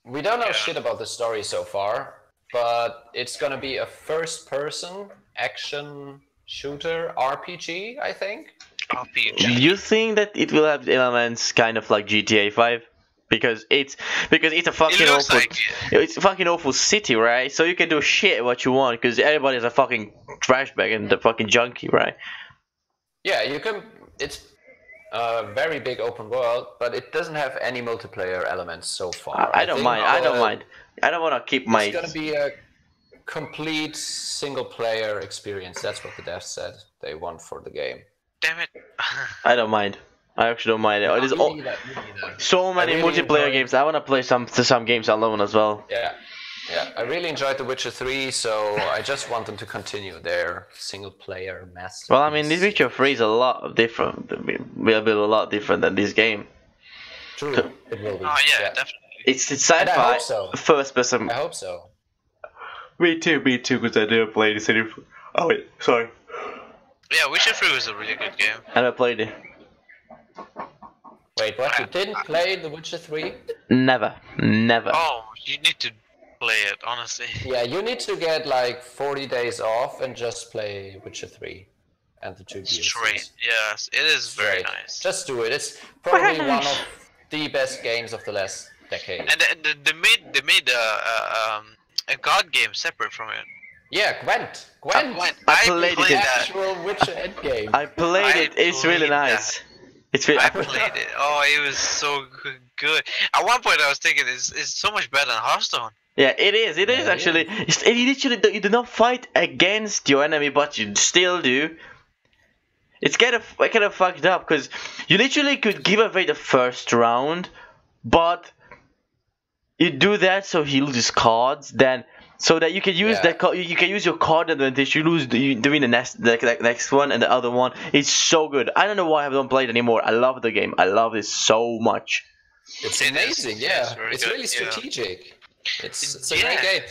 We don't know Yeah. shit about the story so far, but it's gonna be a first-person action shooter RPG, I think. RPG. You think that it will have elements kind of like GTA 5? Because it's a fucking It looks awful, like it's a fucking awful city, right? So you can do shit what you want because everybody's a fucking trash bag and the fucking junkie, right? Yeah, you can. It's a very big open world, but it doesn't have any multiplayer elements so far. I don't think, mind. I don't mind. I don't want to keep my. It's gonna be a complete single-player experience. That's what the devs said they want for the game. Damn it. I don't mind. I actually don't mind. There's Me neither, me neither. so many really multiplayer enjoyed- games. I want to play some games alone as well. Yeah, I really enjoyed The Witcher 3, so I just want them to continue their single-player masterpiece. Well, I mean, this Witcher 3 is a lot different. Will be a lot different than this game. True, it will be. Oh yeah, definitely. It's And I sci-fi, hope so. first person. I hope so. Me too, because I didn't play this anymore. Oh wait, sorry. Yeah, Witcher 3 was a really good game. I never played it. Wait, what? You didn't play The Witcher 3? Never. Oh, you need to play it, honestly. Yeah, you need to get like 40 days off and just play Witcher 3 and the 2 DLCs. Straight, yes, it is very Straight. nice. Just do it. It's probably one of the best games of the last decade. And they made a god game separate from it. Yeah, Gwent. I played The it. actual Witcher endgame. I played it. It's really played nice. It's really. I played it. Oh, it was so good. At one point, I was thinking, it's so much better than Hearthstone. Yeah, it is. It is Yeah, actually. You literally you do not fight against your enemy, but you still do. It's kind of fucked up because you literally could give away the first round, but you do that so he loses cards. Then so that you can use that card, you can use your card advantage. You win the next one and the other one. It's so good. I don't know why I haven't played anymore. I love the game. I love it so much. It's It amazing, is. yeah. It's It's very really good, yeah. strategic. It's a great game.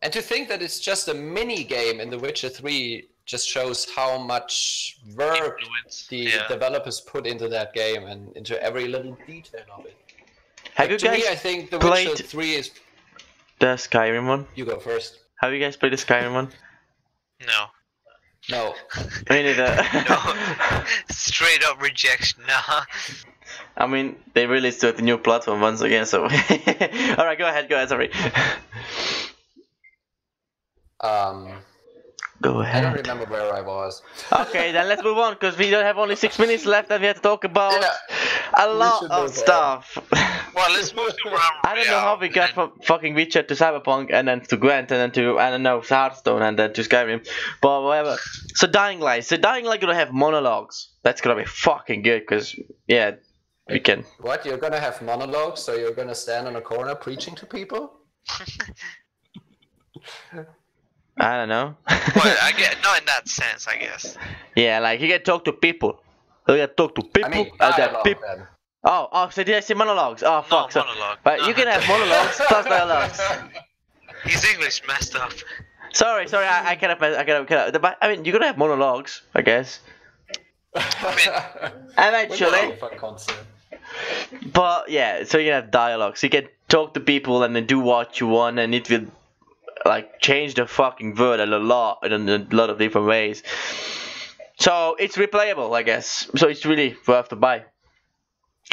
And to think that it's just a mini game in The Witcher 3 just shows how much work Influence. the Yeah. developers put into that game and into every little detail of it. Have But you to me, I guys think The played Witcher 3 is... the Skyrim one? You go first. Have you guys played the Skyrim one? No. No. Me neither. No. Straight up rejection. Nah. I mean, they released the new platform once again, so. Alright, go ahead, sorry. Go I ahead. don't remember where I was. Okay, then let's move on, because we don't have only 6 minutes left and we have to talk about a lot should of move on. stuff. Well, let's move to round. I don't know how we got from fucking Witcher to Cyberpunk and then to Gwent and then to, I don't know, Hearthstone and then to Skyrim. But whatever. So Dying Light. So Dying Light gonna have monologues. That's gonna be fucking good, because, yeah, we can. What? You're gonna have monologues, so you're gonna stand in a corner preaching to people? I don't know. Well, I get not in that sense, I guess. Yeah, like you can talk to people. You can talk to people. I mean, and then dialogue people. then. Oh, so did I say monologues? Oh, fuck. So, monologue. but you can have monologues plus dialogues. His English messed up. Sorry, I cannot. But I mean, you're gonna have monologues, I guess. Eventually. Fun concept. But yeah, so you can have dialogues. You can talk to people and then do what you want, and it will like change the fucking world in a lot of different ways. So it's replayable, I guess. So it's really worth to buy.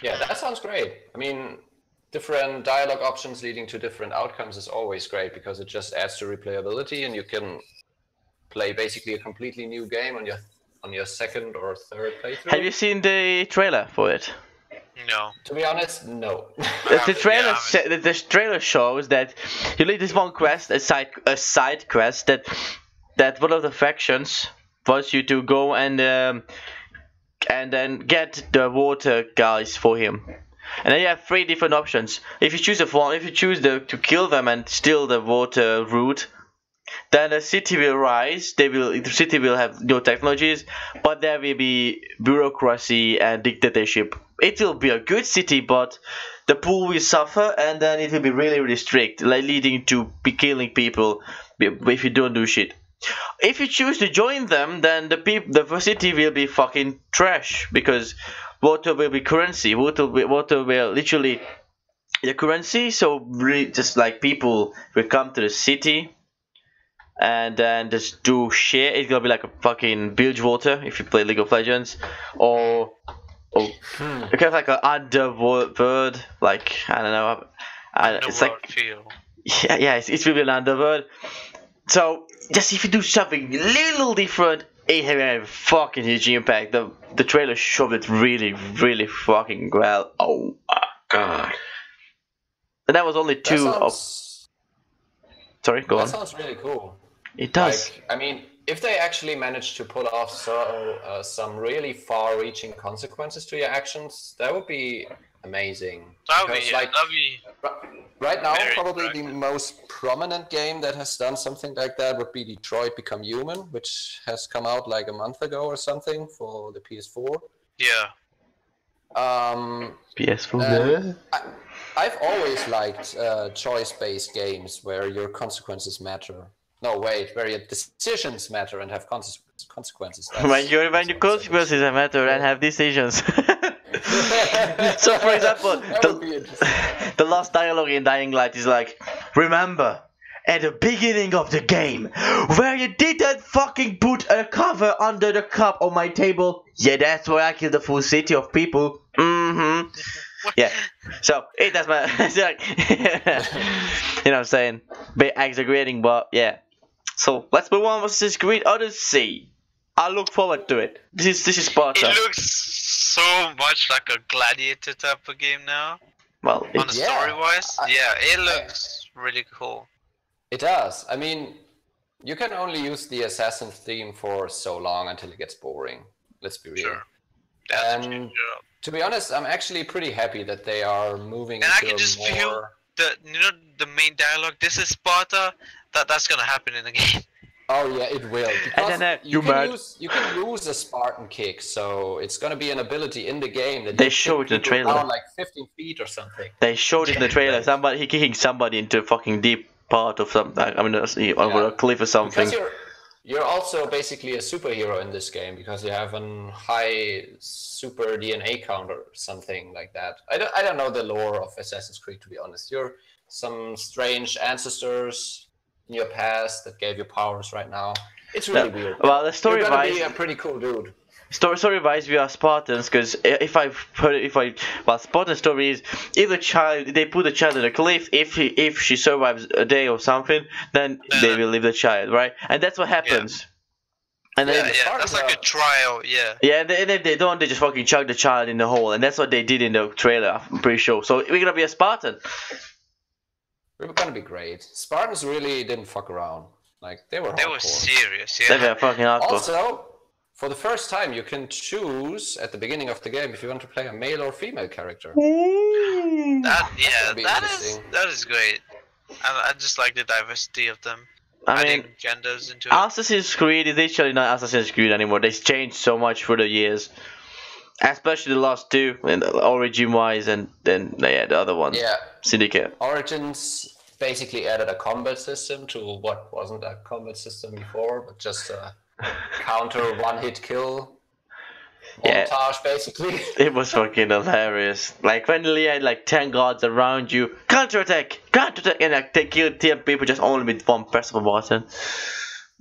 Yeah, that sounds great. I mean, different dialogue options leading to different outcomes is always great because it just adds to replayability, and you can play basically a completely new game on your second or third playthrough. Have you seen the trailer for it? No. To be honest, no. The trailer, Yeah, the trailer shows that you lead this one quest, a side quest that one of the factions wants you to go and then get the water guys for him. And then you have 3 different options. If you choose to kill them and steal the water route, then the city will rise. The city will have new technologies, but there will be bureaucracy and dictatorship. It will be a good city, but the pool will suffer, and then it will be really, really strict, like leading to killing people if you don't do shit. If you choose to join them, then the city will be fucking trash because water will be currency. Water will literally the currency. So really, just like people will come to the city and then just do shit. It's gonna be like a fucking Bilgewater if you play League of Legends, or kind of like an underworld. Like I don't know. It's like feel. yeah, it's really an underworld. So just if you do something little different, it will have a fucking huge impact. The trailer showed it really, really fucking well. Oh my god! And that was only 2 of. Sorry, go on. That sounds really cool. It does. Like, I mean, if they actually manage to pull off some really far-reaching consequences to your actions, that would be amazing. That'd Because, be right now, very probably the attractive. most prominent game that has done something like that would be Detroit Become Human, which has come out like a month ago or something for the PS4. Yeah. PS4. I've always liked choice-based games where your consequences matter. No, wait, where your decisions matter and have consequences. When your consequences matter and have decisions. So, for example, That would be interesting. the last dialogue in Dying Light is like, remember, at the beginning of the game, where you didn't fucking put a cover under the cup on my table, yeah, that's where I killed the full city of people. Mm-hmm. Yeah. So, that's my... it's like, you know what I'm saying? Bit exaggerating, but yeah. So, let's move on with Assassin's Creed Odyssey. I look forward to it. This is Sparta. It looks so much like a gladiator type of game now. Well, On the it's, story wise, yeah, it looks really cool. It does. I mean, you can only use the assassin theme for so long until it gets boring. Let's be real. Sure. That's And changed it up. to be honest, I'm actually pretty happy that they are moving And I into can just more... feel the main dialogue. This is Sparta. That's gonna happen in the game. Oh yeah, it will. Because then, you mad. you can use a Spartan kick, so it's gonna be an ability in the game that They you show kick it in the people trailer. down like 15 feet or something. they showed it in the trailer. Somebody kicking somebody into a fucking deep part of some. I mean, over a cliff or something. Because you're also basically a superhero in this game because you have a high super DNA count or something like that. I don't know the lore of Assassin's Creed, to be honest. You're some strange ancestors in your past that gave you powers right now. It's really weird. Well, the story You're gonna wise, be a pretty cool dude. story wise, we are Spartans. Because Spartan story is if they put the child in a cliff, if she survives a day or something, then they will leave the child, right? And that's what happens. And Yeah, then, that's like a trial. Yeah. yeah, and if they don't, they just fucking chuck the child in the hole, and that's what they did in the trailer. I'm pretty sure. So we're gonna be a Spartan. We're gonna be great. Spartans really didn't fuck around. Like they were They hardcore. were serious. They Yeah. were fucking hardcore. Also, for the first time, you can choose at the beginning of the game if you want to play a male or female character. That gonna be that interesting. is great. I just like the diversity of them. I Adding mean, genders into it. Assassin's Creed is literally not Assassin's Creed anymore. They've changed so much through the years, especially the last two, and origin-wise, and then the other one, Yeah, Syndicate. Origins basically added a combat system to what wasn't a combat system before, but just a counter one-hit kill Yeah. montage, basically. It was fucking hilarious. Like when you had like 10 guards around you, counterattack, and like they killed 10 people just only with one press of a button.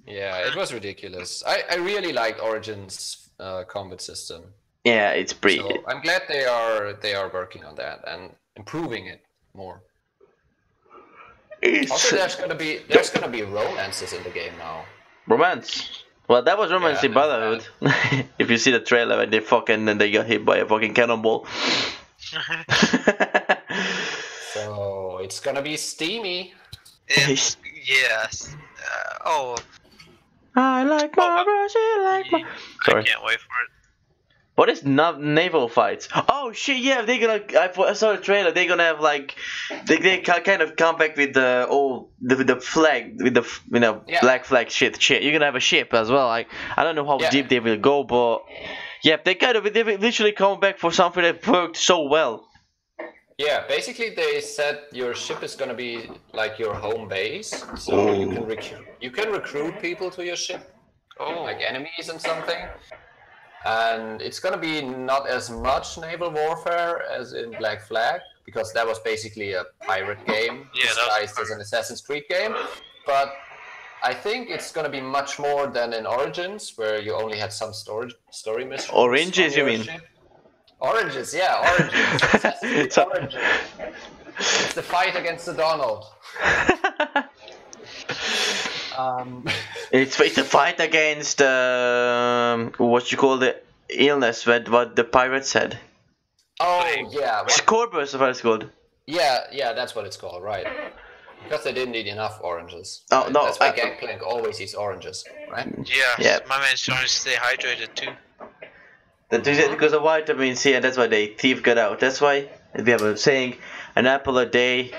Yeah, it was ridiculous. I really liked Origins' combat system. Yeah, it's pretty. So I'm glad they are working on that and improving it more. Also, there's gonna be romances in the game now. Romance. Well, that was Romance Yeah, in Brotherhood. If you see the trailer and they got hit by a fucking cannonball. So it's gonna be steamy. Yes. I like my brush, I like my. I Sorry. can't wait for it. What is naval fights? Oh shit! Yeah, they're gonna. I saw the trailer. They're gonna have like, they kind of come back with the the flag with the Yeah. black flag shit. You're gonna have a ship as well. Like I don't know how Yeah. deep they will go, but yeah, they literally come back for something that worked so well. Yeah, basically they said your ship is gonna be like your home base, so you can recruit people to your ship, like enemies and something. And it's gonna be not as much naval warfare as in Black Flag, because that was basically a pirate game Yeah, that was disguised as an Assassin's Creed game. But I think it's gonna be much more than in Origins, where you only had some story missions. Oranges, on you your mean? ship. Oranges, yeah, Oranges. Assassin's Creed So- Origins. It's the fight against the Donald. It's a fight against what you call the illness, what the pirates said. Oh yeah, Scorpius, what it's called. yeah, that's what it's called, right? Because they didn't eat enough oranges. Oh, right? no, That's why Gangplank always eats oranges, right? Yeah. My man's trying to stay hydrated too. Because of vitamin C, and that's why they thief got out. That's why we have a saying, an apple a day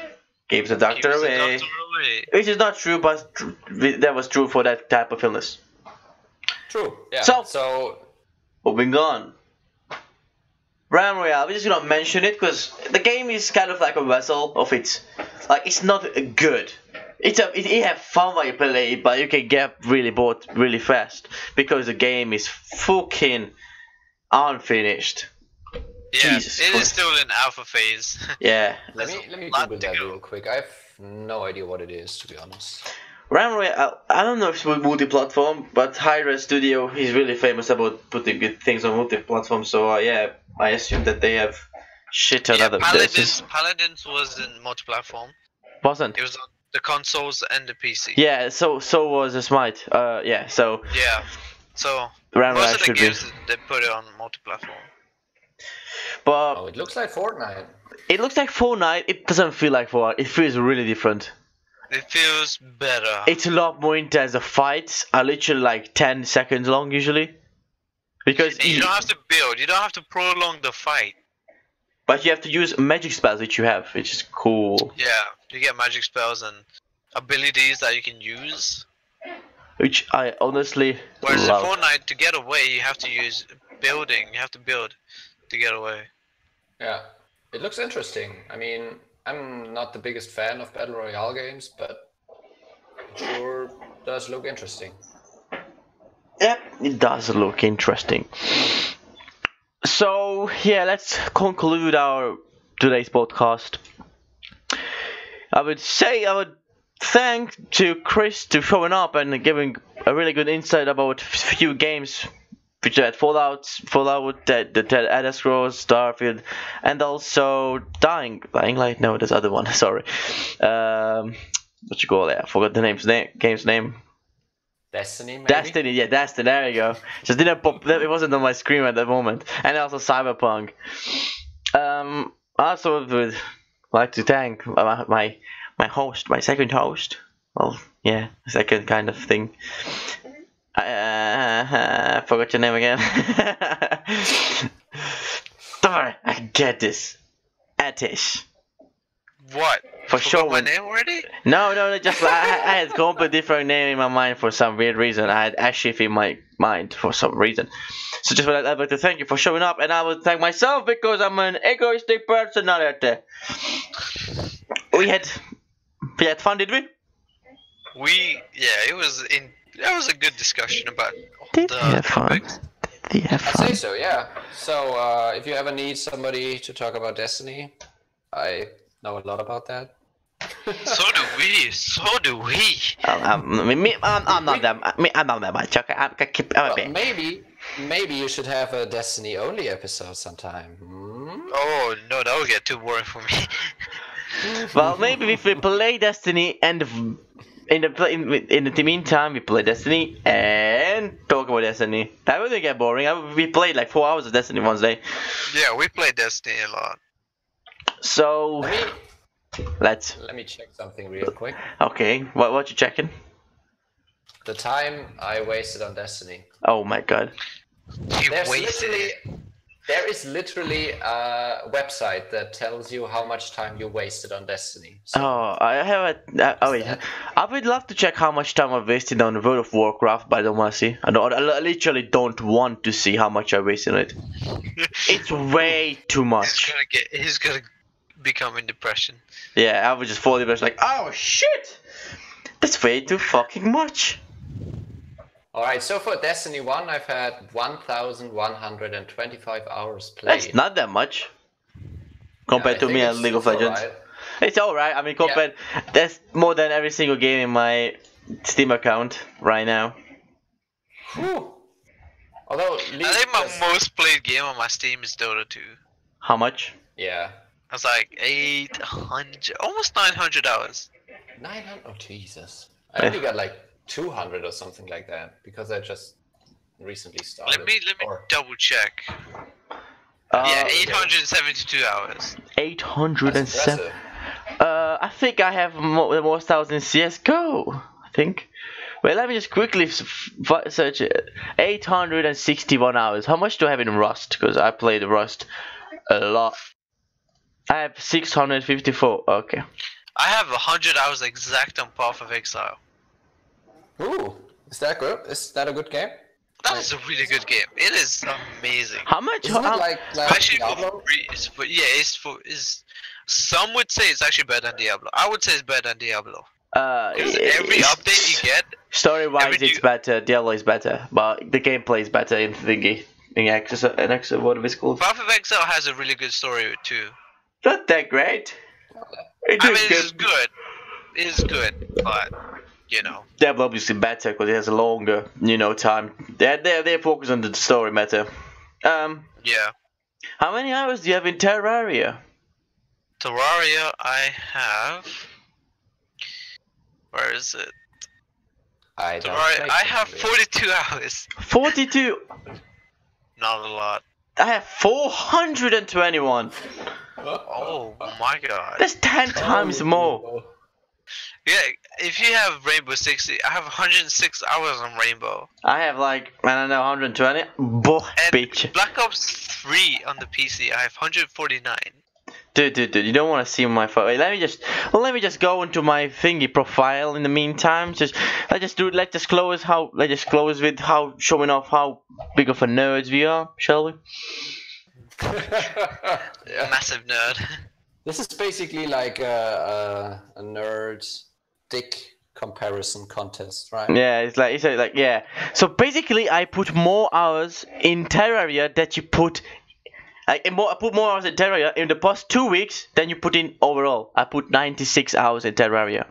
keeps the doctor Keeps the away. doctor away. Which is not true, but that was true for that type of illness. True. Yeah. So- Moving on. Realm Royale, we're just gonna mention it because the game is kind of like a vessel of its. Like, it's not good. it have fun while you play it, but you can get really bored really fast because the game is fucking unfinished. Yeah, Jesus it is Christ. still in alpha phase. Yeah. Let There's me a lot Google to that go. real quick. I have no idea what it is, to be honest. Ramway, I don't know if it's multi-platform, but Hydra Studio is really famous about putting good things on multi-platform. So yeah, I assume that they have shit ton Yeah, other places. Paladins was in multi-platform. Wasn't? It was on the consoles and the PC. Yeah. So was a Smite. Yeah. So Yeah. So Ramway most of the should be. games they put it on multi-platform. But Oh, it looks like Fortnite. it looks like Fortnite. It doesn't feel like Fortnite. It feels really different. It feels better. It's a lot more intense. The fights are literally like 10 seconds long usually. Because And you don't have to build. You don't have to prolong the fight. but you have to use magic spells which you have, which is cool. Yeah, you get magic spells and abilities that you can use. Which I honestly Whereas love. in Fortnite, to get away, you have to use building. You have to build to get away. Yeah, it looks interesting. I mean, I'm not the biggest fan of Battle Royale games, but it sure does look interesting. Yep, it does look interesting. So yeah, let's conclude our today's podcast. I would thank to Chris to showing up and giving a really good insight about few games, which had Fallout, the Elder Scrolls, Starfield, and also Dying Light. No, there's other one. Sorry. What you call it? I forgot the game's name. Destiny, maybe? Destiny, yeah, Destiny. There you go. Just didn't pop. It wasn't on my screen at the moment. And also Cyberpunk. I also would like to thank my host, my second host. Well, yeah, second kind of thing. I forgot your name again. Darn, I get this. Atish. What? For Forgot sure. my name already? No, just I had a completely different name in my mind for some weird reason. I had Ashif in my mind for some reason. So just I'd like to thank you for showing up, and I would thank myself because I'm an egoistic personality. We had fun, did we? That was a good discussion about Did the we have fun? topics. Did we have I'd fun? say so, yeah. So, if you ever need somebody to talk about Destiny, I know a lot about that. So do we. I'm not that much. Okay, I'm a Well, bit. maybe you should have a Destiny only episode sometime. Hmm? Oh no, that would get too boring for me. Well, maybe if we play Destiny and in the meantime we play Destiny and talk about Destiny. That wouldn't get boring. We played like 4 hours of Destiny one day. Yeah, we play Destiny a lot. So Let me check something real quick. okay, what you checking? The time I wasted on Destiny. Oh my god. You There is literally a website that tells you how much time you wasted on Destiny. So Oh, I have wait. I would love to check how much time I wasted on World of Warcraft, but I don't want to see. I literally don't want to see how much I wasted on it. It's way too much. He's gonna become in depression. Yeah, I was just falling like, oh shit, that's way too fucking much. Alright, so for Destiny 1 I've had 1,125 hours played. That's not that much compared to me and League of Legends. Alright. It's alright. I mean, compared, that's more than every single game in my Steam account right now. Whew. Although I think my most played game on my Steam is Dota 2. How much? Yeah. That's like 800, almost 900 hours. 900? Oh Jesus. I only got like 200 or something like that because I just recently started. Let me Or- double check. Uh, Yeah, 872 hours. 807. That's impressive. I think I have the most hours in CS:GO. I think. Well, let me just quickly search it. 861 hours. How much do I have in Rust? Because I played Rust a lot. I have 654. Okay. I have 100 hours exact on Path of Exile. Ooh, is that good? Is that a good game? That is a really good game. It is amazing. How much? Isn't it like Especially Diablo? for free. Some would say it's actually better than Diablo. I would say it's better than Diablo. Because every update you get, story-wise, every it's new- better. Diablo is better, but the gameplay is better in thingy. In Exo, what is it called? Path of Exile has a really good story too. Not that great. It I is mean, it's good. It's good, but you know. Diablo obviously better because it has a longer, time. They're focused on the story matter. Yeah. How many hours do you have in Terraria? Terraria, I have. Where is it? I don't Terraria, think I so, have really. 42 hours. 42. Not a lot. I have 421. Oh my god. That's 10 times more. Yeah, if you have Rainbow 60, I have 106 hours on Rainbow. I have like, I don't know, 120. Boy, And bitch. Black Ops 3 on the PC, I have 149. Dude, you don't want to see my phone. Wait, let me just go into my thingy profile in the meantime. Let's just close with how showing off how big of a nerds we are, shall we? Yeah. Massive nerd. This is basically like a nerd dick comparison contest, right? Yeah, it's like yeah. So basically, I put more hours in Terraria that you put. I put more hours in Terraria in the past 2 weeks than you put in overall. I put 96 hours in Terraria.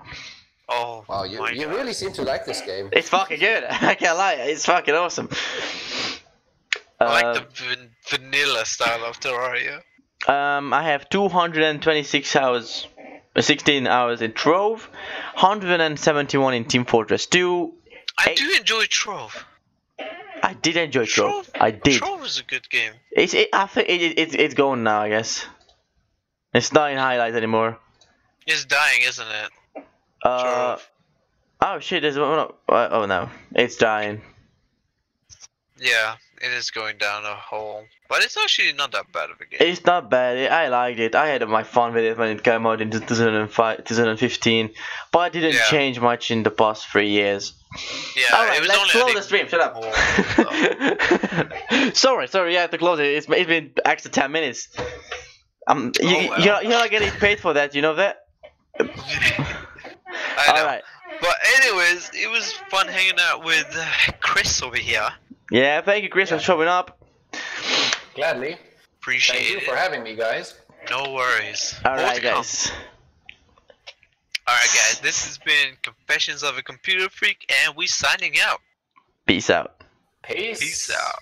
Oh, Wow, my you god. really seem to like this game. It's fucking good. I can't lie. It's fucking awesome. I like the vanilla style of Terraria. I have 226 hours, 16 hours in Trove, 171 in Team Fortress 2. I do enjoy Trove. I did enjoy Trove. I did. Trove is a good game. I think it's going now. I guess it's not in highlights anymore. It's dying, isn't it? Trove. Oh shit! There's one. Oh no, it's dying. Yeah, it is going down a hole. But it's actually not that bad of a game. It's not bad. I liked it. I had my fun with it when it came out in 2015, but it didn't change much in the past 3 years. Yeah, Alright, it was let's only close the stream. Shut up. Oh, sorry. You have to close it. It's been extra 10 minutes. well. You're not getting paid for that. You know that. I know. Alright. But anyways, it was fun hanging out with Chris over here. Yeah. Thank you, Chris, for showing up. Gladly. Appreciate Thank you it. for having me, guys. No worries. All More right, to come. guys. Alright guys, this has been Confessions of a Computer Freak, and we signing out. Peace out. Peace. Peace out.